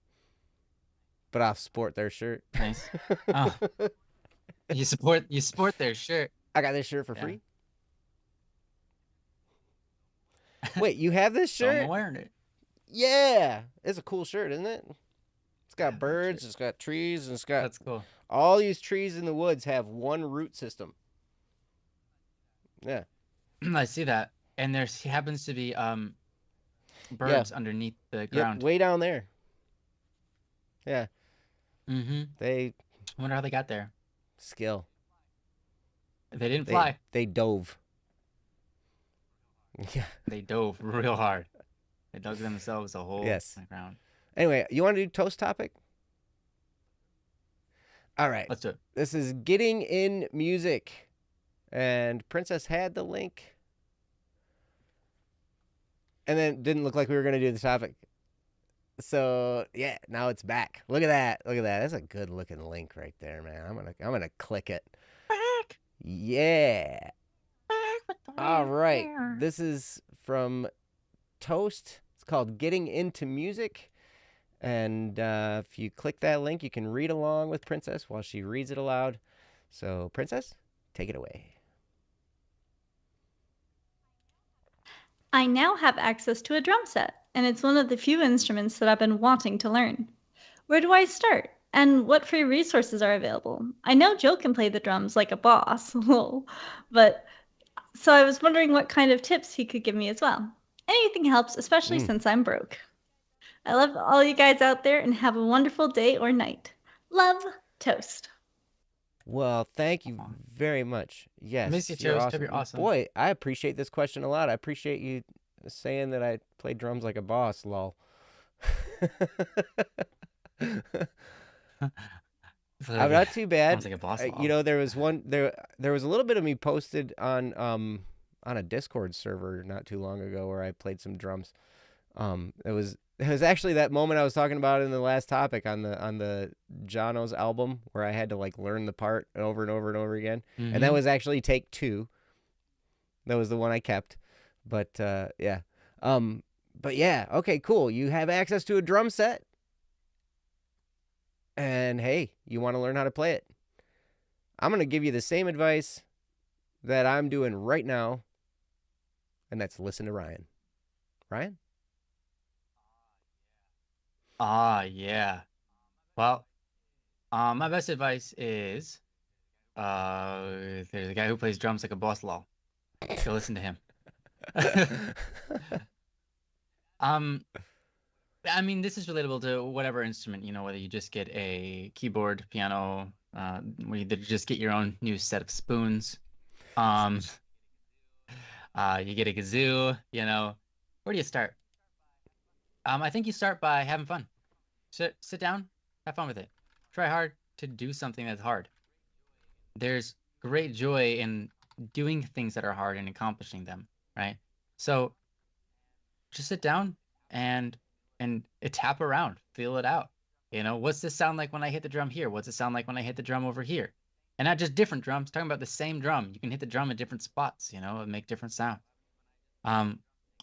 But I'll sport their shirt. Nice. Oh. You support their shirt. I got this shirt for Yeah. free. Wait, you have this So I'm shirt? wearing it. Yeah, it's a cool shirt, isn't it? It's Yeah, got I like birds, shirt. it's got trees, and it's got That's cool. all these trees in the woods have one root system. Yeah, I see that. And there happens to be yeah, birds underneath the yep, ground. way down there. Yeah, Mm-hmm. they I wonder how they got there. skill. They didn't They fly. they dove. Yeah. They dove real hard. They dug themselves a hole Yes. in the ground. Anyway, you want to do toast topic? All right. Let's do it. This is getting in music, and Princess had the link, and then it didn't look like we were gonna do the topic. So yeah, now it's back. Look at that. Look at that. That's a good looking link right there, man. I'm gonna click it. Back, Yeah. back with the All right. hair. This is from Toast. It's called Getting Into Music. And if you click that link, you can read along with Princess while she reads it aloud. So, Princess, take it away. I now have access to a drum set, and it's one of the few instruments that I've been wanting to learn. Where do I start? And what free resources are available? I know Joe can play the drums like a boss, lol, but so I was wondering what kind of tips he could give me as well. Anything helps, especially Mm. since I'm broke. I love all you guys out there and have a wonderful day or night. Love, Toast. Well, thank you Aw. very much. Yes, Miss you, you're Toast. Hope awesome. you're awesome. Boy, I appreciate this question a lot. I appreciate you saying that I play drums like a boss, lol. I'm not too bad. Sounds like a boss. You know, there was a little bit of me posted on a Discord server not too long ago where I played some drums. It was actually that moment I was talking about in the last topic on the Jono's album where I had to like learn the part over and over and over again. And that was actually take 2. That was the one I kept. But yeah. But yeah, okay, cool. You have access to a drum set. And hey, you want to learn how to play it. I'm going to give you the same advice that I'm doing right now. And that's listen to Ryan. Ryan? Yeah. Well, my best advice is, there's a guy who plays drums like a boss. Lol. Go listen to him. I mean, this is relatable to whatever instrument, you know, whether you just get a keyboard, piano, where you just get your own new set of spoons. You get a kazoo, you know. Where do you start? I think you start by having fun. Sit down, have fun with it. Try hard to do something that's hard. There's great joy in doing things that are hard and accomplishing them, right? So just sit down and tap around, feel it out. You know, what's this sound like when I hit the drum here? What's it sound like when I hit the drum over here? And not just different drums, talking about the same drum. You can hit the drum at different spots, you know, and make different sounds. What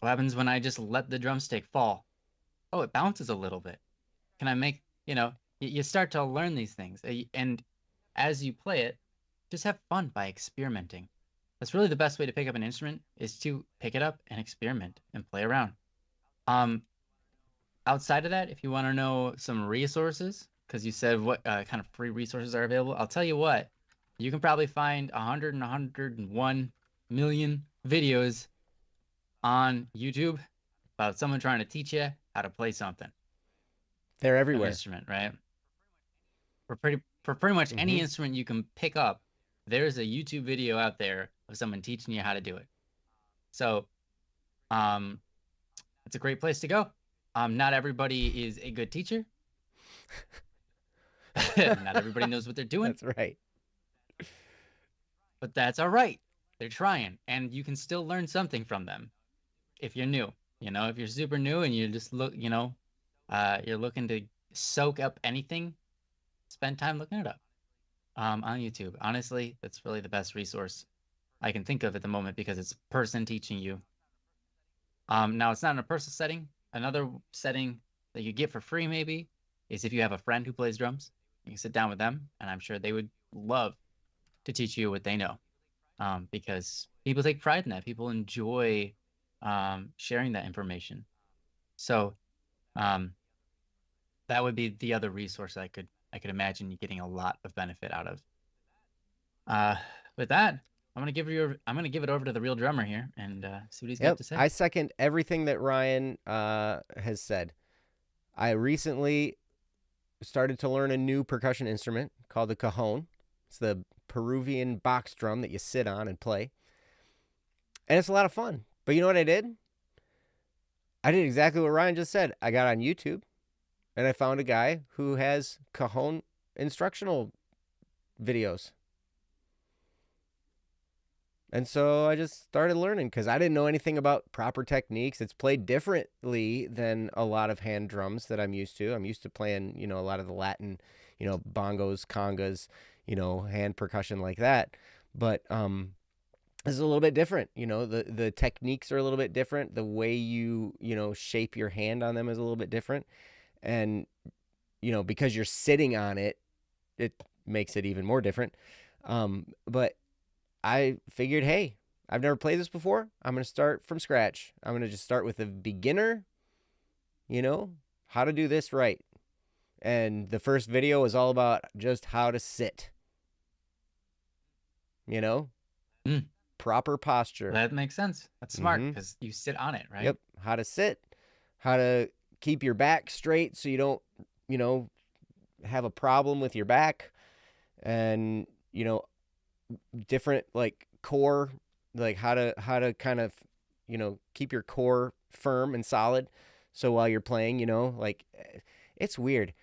happens when I just let the drumstick fall? Oh, it bounces a little bit. Can I make, you know, you start to learn these things. And as you play it, just have fun by experimenting. That's really the best way to pick up an instrument, is to pick it up and experiment and play around. Outside of that, if you want to know some resources, because you said what kind of free resources are available, I'll tell you what, you can probably find 101 million videos on YouTube about someone trying to teach you how to play something. They're An everywhere. instrument, right? For pretty much any instrument you can pick up, there's a YouTube video out there of someone teaching you how to do it. So, it's a great place to go. Not everybody is a good teacher. Not everybody knows what they're doing. That's right. But that's all right. They're trying, and you can still learn something from them if you're new. You know, if you're super new and you just look, you know, you're looking to soak up anything, spend time looking it up on YouTube. Honestly, that's really the best resource I can think of at the moment, because it's a person teaching you. Now, it's not in a personal setting. Another setting that you get for free maybe is if you have a friend who plays drums. You can sit down with them, and I'm sure they would love to teach you what they know, because people take pride in that. People enjoy sharing that information. So that would be the other resource I could imagine you getting a lot of benefit out of. With that, I'm gonna give it over to the real drummer here and see what he's got to say. I second everything that Ryan has said. I recently started to learn a new percussion instrument called the cajon. It's the Peruvian box drum that you sit on and play. And it's a lot of fun. But you know what I did? I did exactly what Ryan just said. I got on YouTube and I found a guy who has cajon instructional videos. And so I just started learning because I didn't know anything about proper techniques. It's played differently than a lot of hand drums that I'm used to. I'm used to playing, a lot of the Latin, bongos, congas, hand percussion like that. But this is a little bit different. The techniques are a little bit different. The way you, shape your hand on them is a little bit different. And, because you're sitting on it, it makes it even more different. But I figured, hey, I've never played this before. I'm going to start from scratch. I'm going to just start with a beginner, how to do this right. And the first video was all about just how to sit, proper posture. That makes sense. That's smart because you sit on it, right? Yep. How to sit, how to keep your back straight so you don't, have a problem with your back, and, different like core, like how to kind of, keep your core firm and solid. So while you're playing, like it's weird.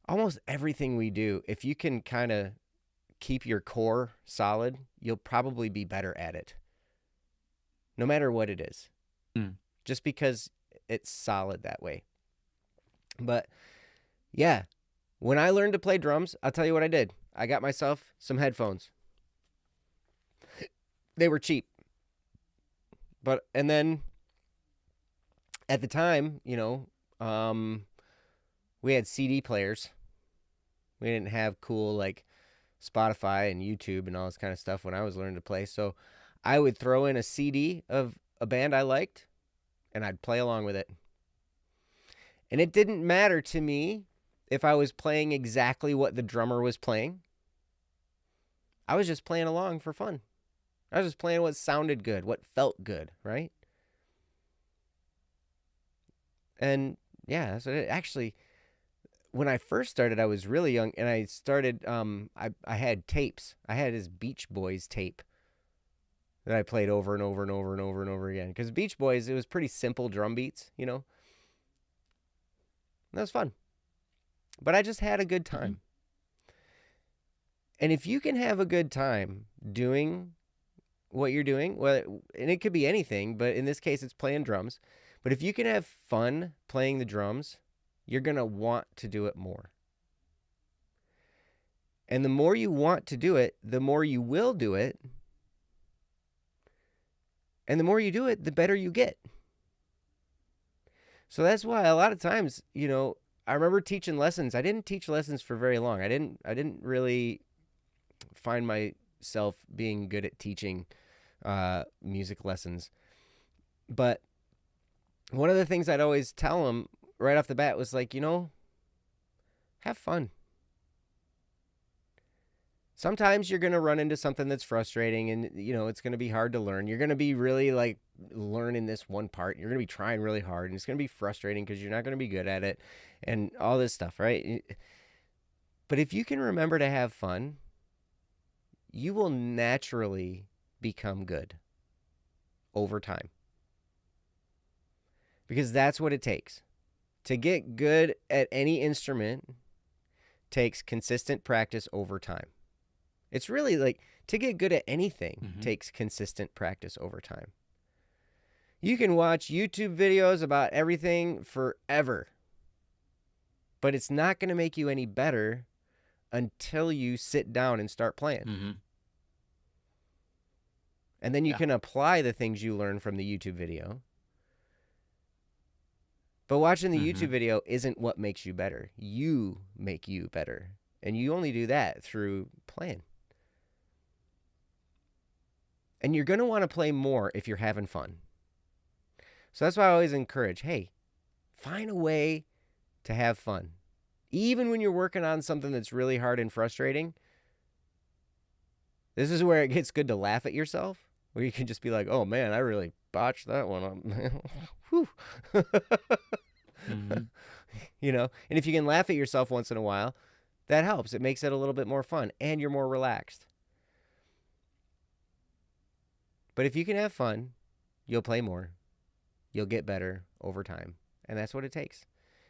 Almost everything we do, if you can kind of keep your core solid, you'll probably be better at it. No matter what it is. Just because it's solid that way. But yeah, when I learned to play drums, I'll tell you what I did. I got myself some headphones. They were cheap. And then at the time, we had CD players. We didn't have cool like Spotify and YouTube and all this kind of stuff when I was learning to play. So I would throw in a CD of a band I liked and I'd play along with it. And it didn't matter to me if I was playing exactly what the drummer was playing. I was just playing along for fun. I was just playing what sounded good, what felt good, right? And yeah, that's what actually, when I first started, I was really young, and I started, I had tapes. I had his Beach Boys tape that I played over and over and over and over and over again. Because Beach Boys, it was pretty simple drum beats, And that was fun. But I just had a good time. And if you can have a good time doing what you're doing, well, and it could be anything, but in this case, it's playing drums. But if you can have fun playing the drums, you're going to want to do it more. And the more you want to do it, the more you will do it. And the more you do it, the better you get. So that's why a lot of times, I remember teaching lessons. I didn't teach lessons for very long. I didn't really find myself being good at teaching music lessons. But one of the things I'd always tell them right off the bat was like, have fun. Sometimes you're going to run into something that's frustrating and, it's going to be hard to learn. You're going to be really like learning this one part. You're going to be trying really hard and it's going to be frustrating because you're not going to be good at it and all this stuff, right? But if you can remember to have fun, you will naturally become good over time. Because that's what it takes. To get good at any instrument takes consistent practice over time. It's really like to get good at anything takes consistent practice over time. You can watch YouTube videos about everything forever, but it's not going to make you any better until you sit down and start playing. And then you can apply the things you learn from the YouTube video. But watching the YouTube video isn't what makes you better. You make you better. And you only do that through playing. And you're going to want to play more if you're having fun. So that's why I always encourage, hey, find a way to have fun. Even when you're working on something that's really hard and frustrating, this is where it gets good to laugh at yourself, where you can just be like, oh man, I really botched that one up. Whew. Mhm. You know, and if you can laugh at yourself once in a while, that helps. It makes it a little bit more fun and you're more relaxed. But if you can have fun, you'll play more. You'll get better over time. And that's what it takes.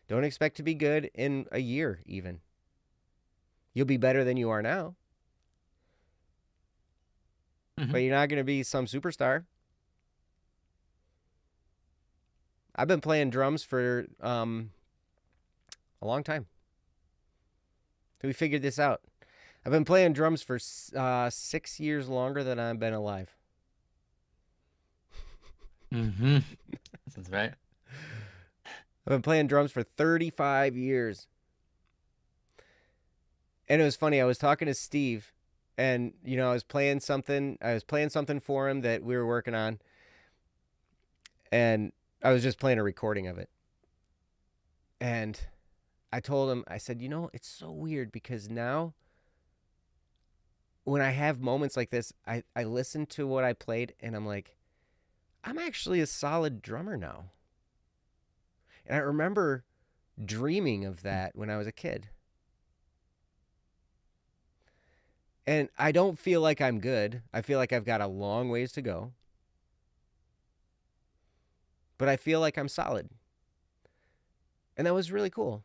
Don't expect to be good in a year, even. You'll be better than you are now, but Mhm. you're not going to be some superstar. I've been playing drums for a long time. We figured this out. I've been playing drums for 6 years longer than I've been alive. Mhm. Sounds right. I've been playing drums for 35 years. And it was funny. I was talking to Steve, and I was playing something. I was playing something for him that we were working on, and I was just playing a recording of it. And I told him, I said, it's so weird because now when I have moments like this, I listen to what I played and I'm like, I'm actually a solid drummer now. And I remember dreaming of that when I was a kid. And I don't feel like I'm good. I feel like I've got a long ways to go. But I feel like I'm solid. And that was really cool.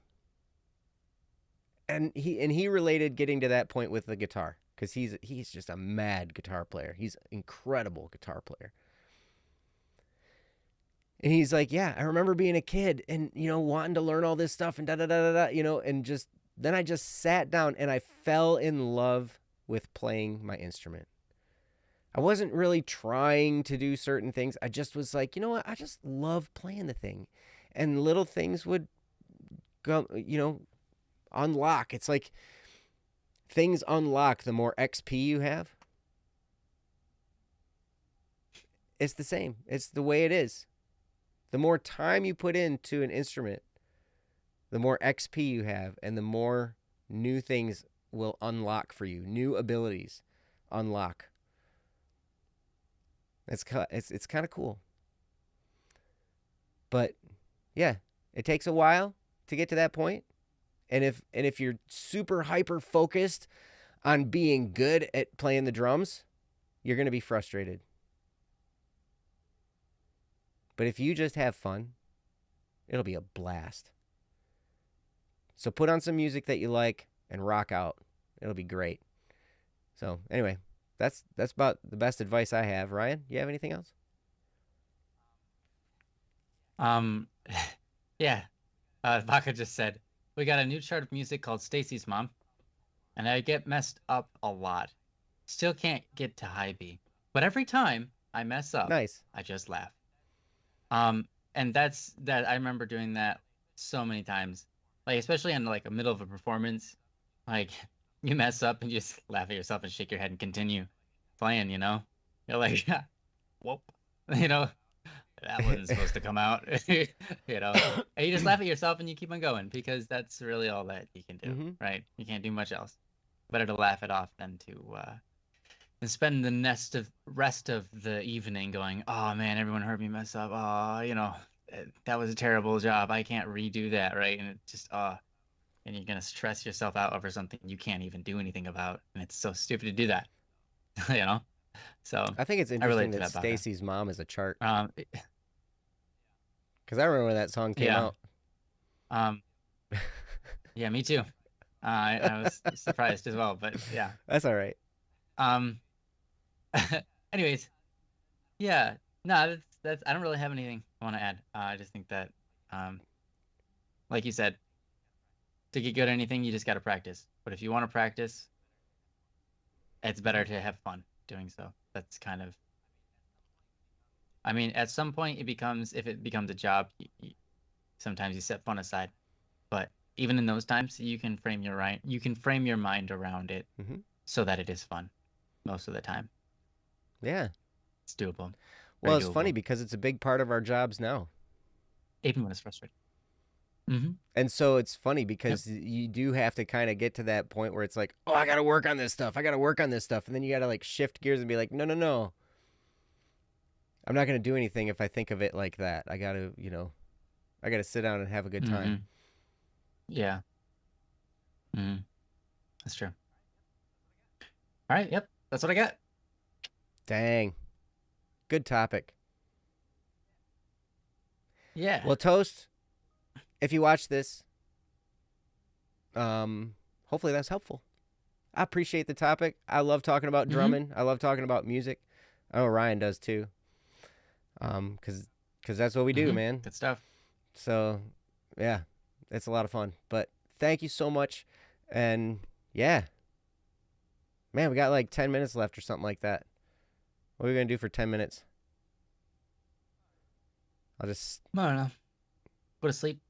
And he related getting to that point with the guitar because he's just a mad guitar player. He's an incredible guitar player. And he's like, yeah, I remember being a kid and wanting to learn all this stuff and da da da da da, and just then I just sat down and I fell in love with playing my instrument. I wasn't really trying to do certain things. I just was like, you know what? I just love playing the thing. And little things would go, unlock. It's like things unlock the more XP you have. It's the same. It's the way it is. The more time you put into an instrument, the more XP you have, and the more new things will unlock for you. New abilities unlock. It's kind of cool. But yeah, it takes a while to get to that point. And if you're super hyper focused on being good at playing the drums, you're going to be frustrated. But if you just have fun, it'll be a blast. So put on some music that you like and rock out. It'll be great. So anyway, that's about the best advice I have. Ryan, you have anything else? Um, yeah. Vaca just said we got a new chart of music called Stacy's Mom, and I get messed up a lot. Still can't get to high B, but every time I mess up, Nice. I just laugh. And that's that. I remember doing that so many times, like especially in like a middle of a performance, like you mess up and you just laugh at yourself and shake your head and continue playing. You're like, whoop, you know, that wasn't supposed to come out, and you just laugh at yourself and you keep on going because that's really all that you can do, right? You can't do much else. Better to laugh it off than to and spend the rest of the evening going, oh man, everyone heard me mess up. Oh, that was a terrible job. I can't redo that, right? And it just and you're gonna stress yourself out over something you can't even do anything about, and it's so stupid to do that, you know. So I think it's I interesting relate to that that, Baka. Stacy's Mom is a chart Um, because I remember when that song came yeah. out. Yeah, me too. I was surprised as well, but yeah. That's all right. Anyways, yeah, no, that's I don't really have anything I want to add. I just think that, like you said, to get good at anything, you just got to practice. But if you want to practice, it's better to have fun doing so. That's kind of, I mean, at some point if it becomes a job, sometimes you set fun aside. But even in those times, you can frame your mind around it Mhm. so that it is fun most of the time. Yeah. It's doable. Well, Very it's funny doable. because it's a big part of our jobs now. Even when it's frustrating. Mm-hmm. And so it's funny Yep. because you do have to kind of get to that point where it's like, oh, I got to work on this stuff. I got to work on this stuff. And then you got to like shift gears and be like, no, no, no. I'm not going to do anything if I think of it like that. I got to, I got to sit down and have a good time. Mm-hmm. Yeah. Mm-hmm. That's true. All right. Yep. That's what I got. Dang. Good topic. Yeah. Well, Toast, if you watch this, hopefully that's helpful. I appreciate the topic. I love talking about Mhm. drumming. I love talking about music. I know Ryan does too. Cause that's what we do, Mhm. man. Good stuff. So yeah, it's a lot of fun. But thank you so much. And yeah, man, we got like 10 minutes left or something like that. What are we gonna do for 10 minutes? I'll just I don't know. Go to sleep.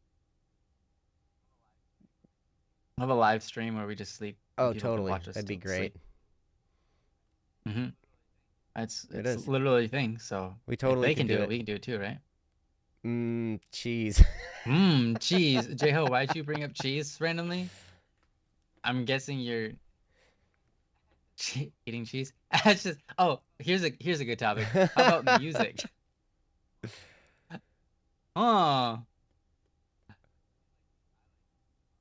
We'll have a live stream where we just sleep. and oh people can totally. watch us That'd be sleep. great. Mm-hmm. It's It is. literally a thing. So We if totally they can can do do it, it. we can do it too, right? Cheese. Cheese. J-Ho, why'd you bring up cheese randomly? I'm guessing you're eating cheese. It's just here's a good topic. How about music? Oh,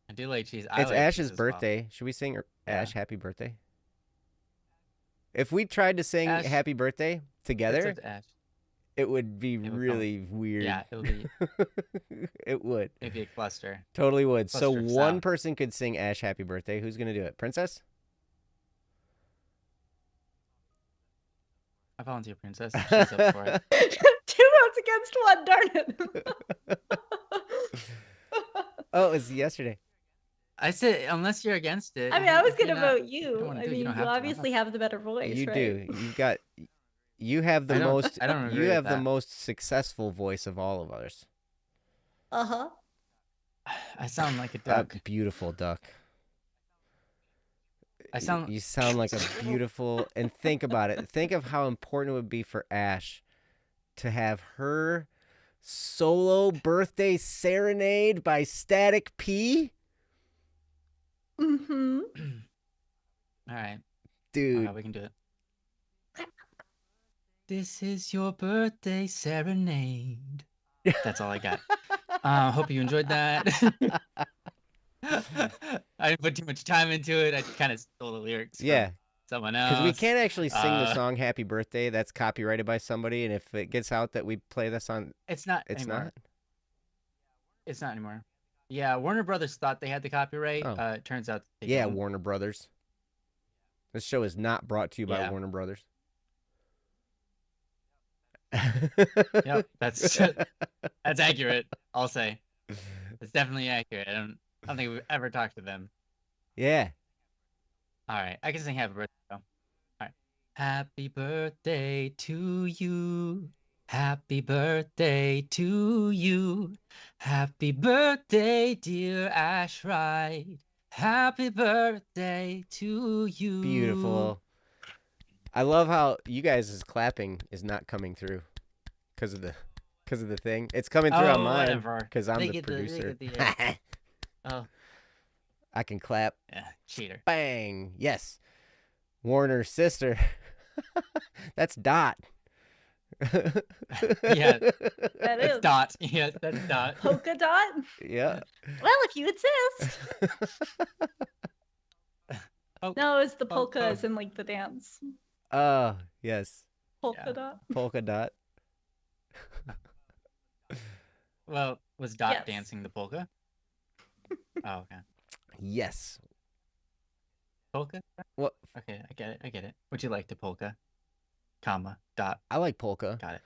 I do like cheese. I It's like Ash's cheese as well. birthday. Should we sing Yeah. Ash happy birthday? If we tried to sing Ash, happy birthday it's together, up to Ash. it would be It would really weird. Yeah, it would be It would. it'd be a cluster. Totally would. So Cluster of one sound. person could sing Ash happy birthday. Who's going to do it? Princess? I volunteer Princess. If she's up for it. 2 votes against 1, darn it. Oh, it was yesterday. I said unless you're against it. I mean, I was if you're gonna not- vote you. wanna I do it, you mean, don't you have to. I'm obviously have the better voice, You right? do. You have the I don't- most I don't agree you with have the that. most successful voice of all of ours. Uh-huh. I sound like a A duck. beautiful duck. I sound. You sound like a beautiful, and think about it. Think of how important it would be for Ash to have her solo birthday serenade by Static P. Mm-hmm. All right. Dude, Okay, we can do it. This is your birthday serenade. That's all I got. Hope you enjoyed that. I didn't put too much time into it. I kind of stole the lyrics from yeah, someone else. because we can't actually sing the Uh, song Happy Birthday. That's copyrighted by somebody, and if it gets out that we play this on, It's not it's anymore. not. It's not anymore. Yeah, Warner Brothers thought they had the copyright. Oh. It turns out they Yeah, don't. Warner Brothers. This show is not brought to you by Yeah. Warner Brothers. Yep, that's that's accurate. I'll say it's definitely accurate. I don't think we've ever talked to them. Yeah. All right, I can sing Happy Birthday though. All right, Happy birthday to you. Happy birthday to you. Happy birthday, dear Ash Wright. Happy birthday to you. Beautiful. I love how you guys' clapping is not coming through because of the thing. It's coming through on Oh, mine whatever. because I'm They the get the- they producer. get the, Oh, I can clap. yeah, cheater. Bang. Yes. Warner's sister. That's Dot. Yeah. That It's is Dot. Yes, that's Dot. polka dot. Yeah. Well, if you insist. Oh, No, it's the oh, polka oh. as in like the dance. Oh, yes. Polka Yeah. dot. Polka Dot. Well, was Dot Yes. dancing the polka? Oh, okay. Yes. Polka? What? Okay, I get it. Would you like the polka? Comma, Dot. I like polka. Got it.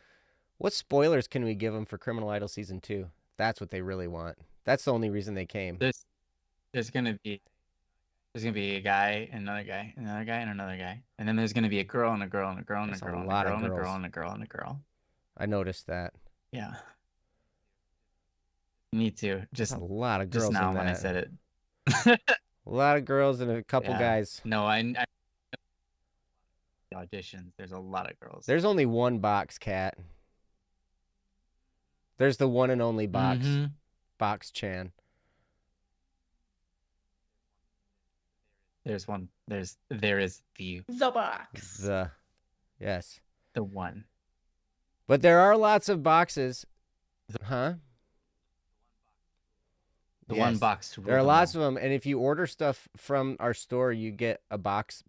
What spoilers can we give them for Criminal Idol season 2? That's what they really want. That's the only reason they came. There's gonna be a guy, another guy, another guy, and another guy. And then there's gonna be a girl and a girl and a girl and a That's a girl and a lot of girl and a girl girls. and a girl and a girl. I noticed that. Yeah. You need to. There's Just a lot of girls just now in when I that. said it. A lot of girls and a couple Yeah. guys. No, auditions, there's a lot of girls. There's only one box, Cat. There's the one and only box. Mhm. Box Chan. There is the The box. Yes. one. But there are lots of boxes. Huh? The one Yes. box to rule There are them lots all. of them, and if you order stuff from our store, you get a box.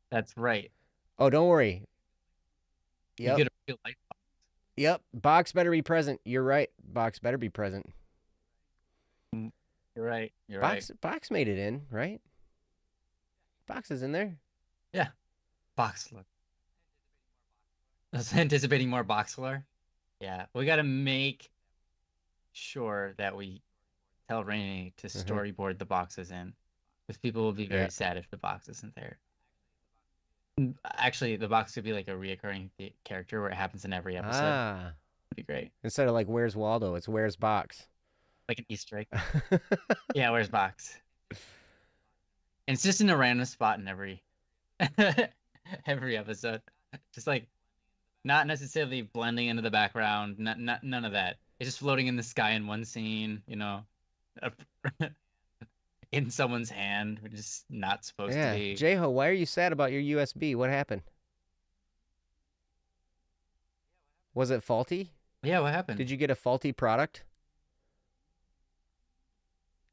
That's right. Oh, don't worry. You Yep. get a real life box. Yep. Box better be present. You're right. Box better be present. You're right. You're right. Box made it in, right? Box is in there. Box lore. I was anticipating more box lore. Yeah, we got to make sure that we tell Rainy to storyboard the boxes in, because people will be very sad if the box isn't there. Actually, the box could be like a reoccurring character where it happens in every episode. That'd be great. Instead of like Where's Waldo, it's Where's Box. Like an Easter egg. Yeah, where's box? And it's just in a random spot in every episode. Just like not necessarily blending into the background, none of that. It's just floating in the sky in one scene, in someone's hand, which is not supposed to be. J-Ho, why are you sad about your USB? What happened? Was it faulty? Yeah, what happened? Did you get a faulty product?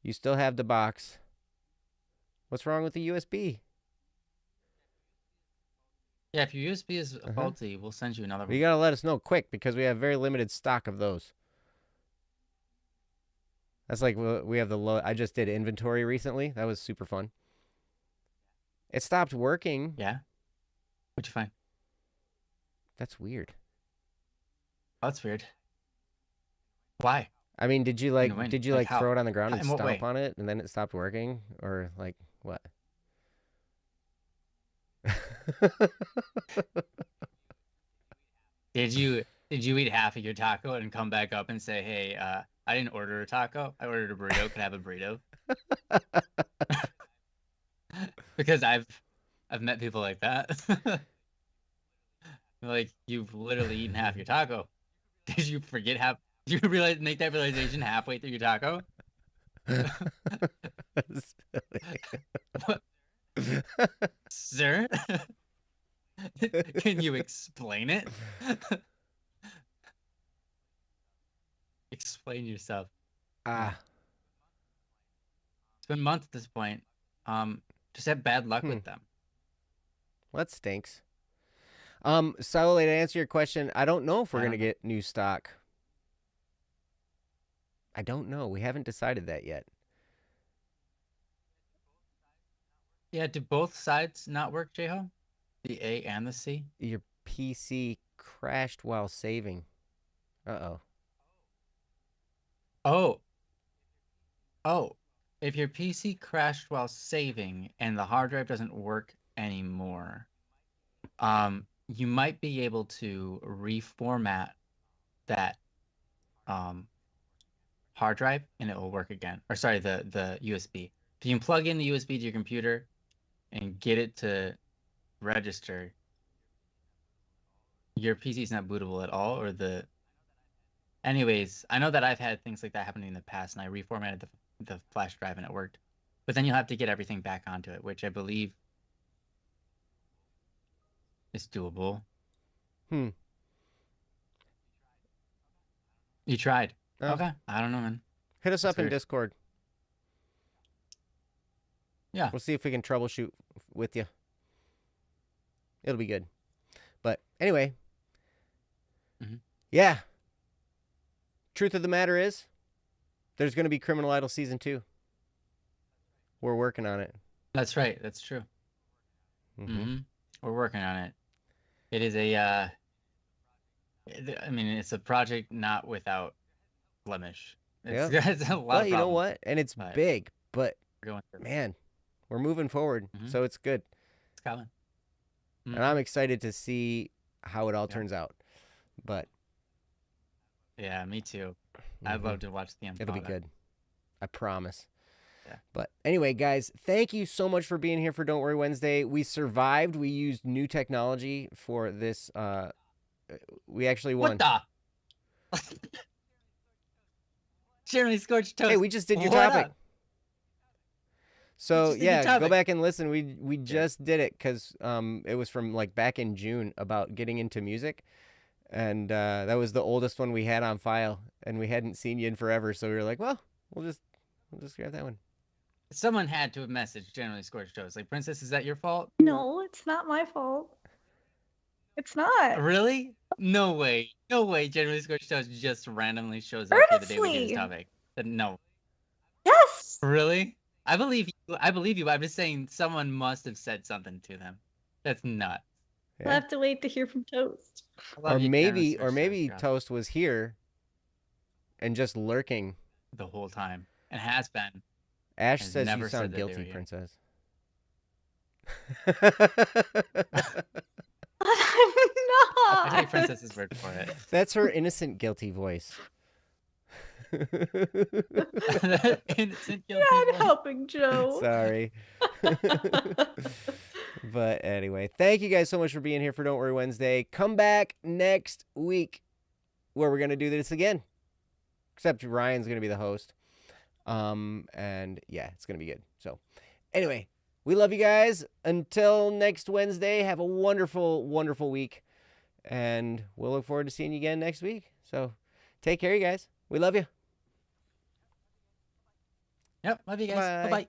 You still have the box. What's wrong with the USB? Yeah, if your USB is faulty, we'll send you another one. You gotta let us know quick, because we have very limited stock of those. That's like we have I just did inventory recently. That was super fun. It stopped working. Yeah? What'd you find? That's weird. Oh, that's weird. Why? I mean, did you Like how? throw it on the ground and In what way? stomp on it and then it stopped working? Or like what? Did you eat half of your taco and come back up and say, "Hey, I didn't order a taco. I ordered a burrito. Can I have a burrito?" Because I've met people like that. Like, you've literally eaten half your taco. Did you forget half? Did you make that realization halfway through your taco? Sir? Can you explain it? Explain yourself. Ah. It's been months at this point. Just had bad luck with them. Well, that stinks. Solely, to answer your question, I don't know if we're gonna get new stock. I don't know. We haven't decided that yet. Yeah, do both sides not work, J-Ho? The A and the C? Your PC crashed while saving. Uh-oh. Oh, if your PC crashed while saving and the hard drive doesn't work anymore, you might be able to reformat that hard drive and it will work again. Or sorry, the USB. If you can plug in the USB to your computer and get it to register, your PC is not bootable at all, or the... Anyways, I know that I've had things like that happening in the past, and I reformatted the flash drive and it worked. But then you'll have to get everything back onto it, which I believe is doable. You tried? Oh. Okay. I don't know, man. Hit us up in weird. Discord. Yeah. We'll see if we can troubleshoot with you. It'll be good. But anyway. Yeah. Truth of the matter is, there's going to be Criminal Idol Season 2. We're working on it. That's right. That's true. We're working on it. It is I mean, it's a project not without blemish. It's a lot of Well, you know problems, what? And it's but big, but we're going through it. man, we're moving forward, so it's good. It's coming. And I'm excited to see how it all turns out. But yeah, me too. I'd love to watch the end. It'll be good. I promise. Yeah. But anyway, guys, thank you so much for being here for Don't Worry Wednesday. We survived. We used new technology for this. We actually won. What the? Jeremy Scorched Toast. Hey, we just did your What topic. up? So just did your yeah, go topic. back and listen. We just did it because it was from like back in June about getting into music, and that was the oldest one we had on file, and we hadn't seen you in forever. So we were like, well, we'll just grab that one. Someone had to have messaged Generally Scorched Toast. Like, Princess, is that your fault? No, it's not my fault. It's not. Really? No way. No way. Generally Scorched Toast just randomly shows up here the day we do this Earnestly. topic. No. Yes. Really? I believe you. I believe you. But I'm just saying someone must have said something to them. That's nuts. I'll Yeah. have to wait to hear from Toast. I love Or you, Generally maybe Scorched Toast, Toast was here and just lurking. the whole time and has been. Ash Has says you never said sound that they were guilty, here. Princess. I'm I not. take Princess's word for it. That's her innocent guilty voice. Innocent You're guilty not voice. helping, Joe. Sorry. But anyway, thank you guys so much for being here for Don't Worry Wednesday. Come back next week where we're going to do this again. Except Ryan's going to be the host. And yeah, it's going to be good. So anyway, we love you guys. Until next Wednesday, have a wonderful, wonderful week. And we'll look forward to seeing you again next week. So take care, you guys. We love you. Yep. Love you guys. Bye. Bye bye.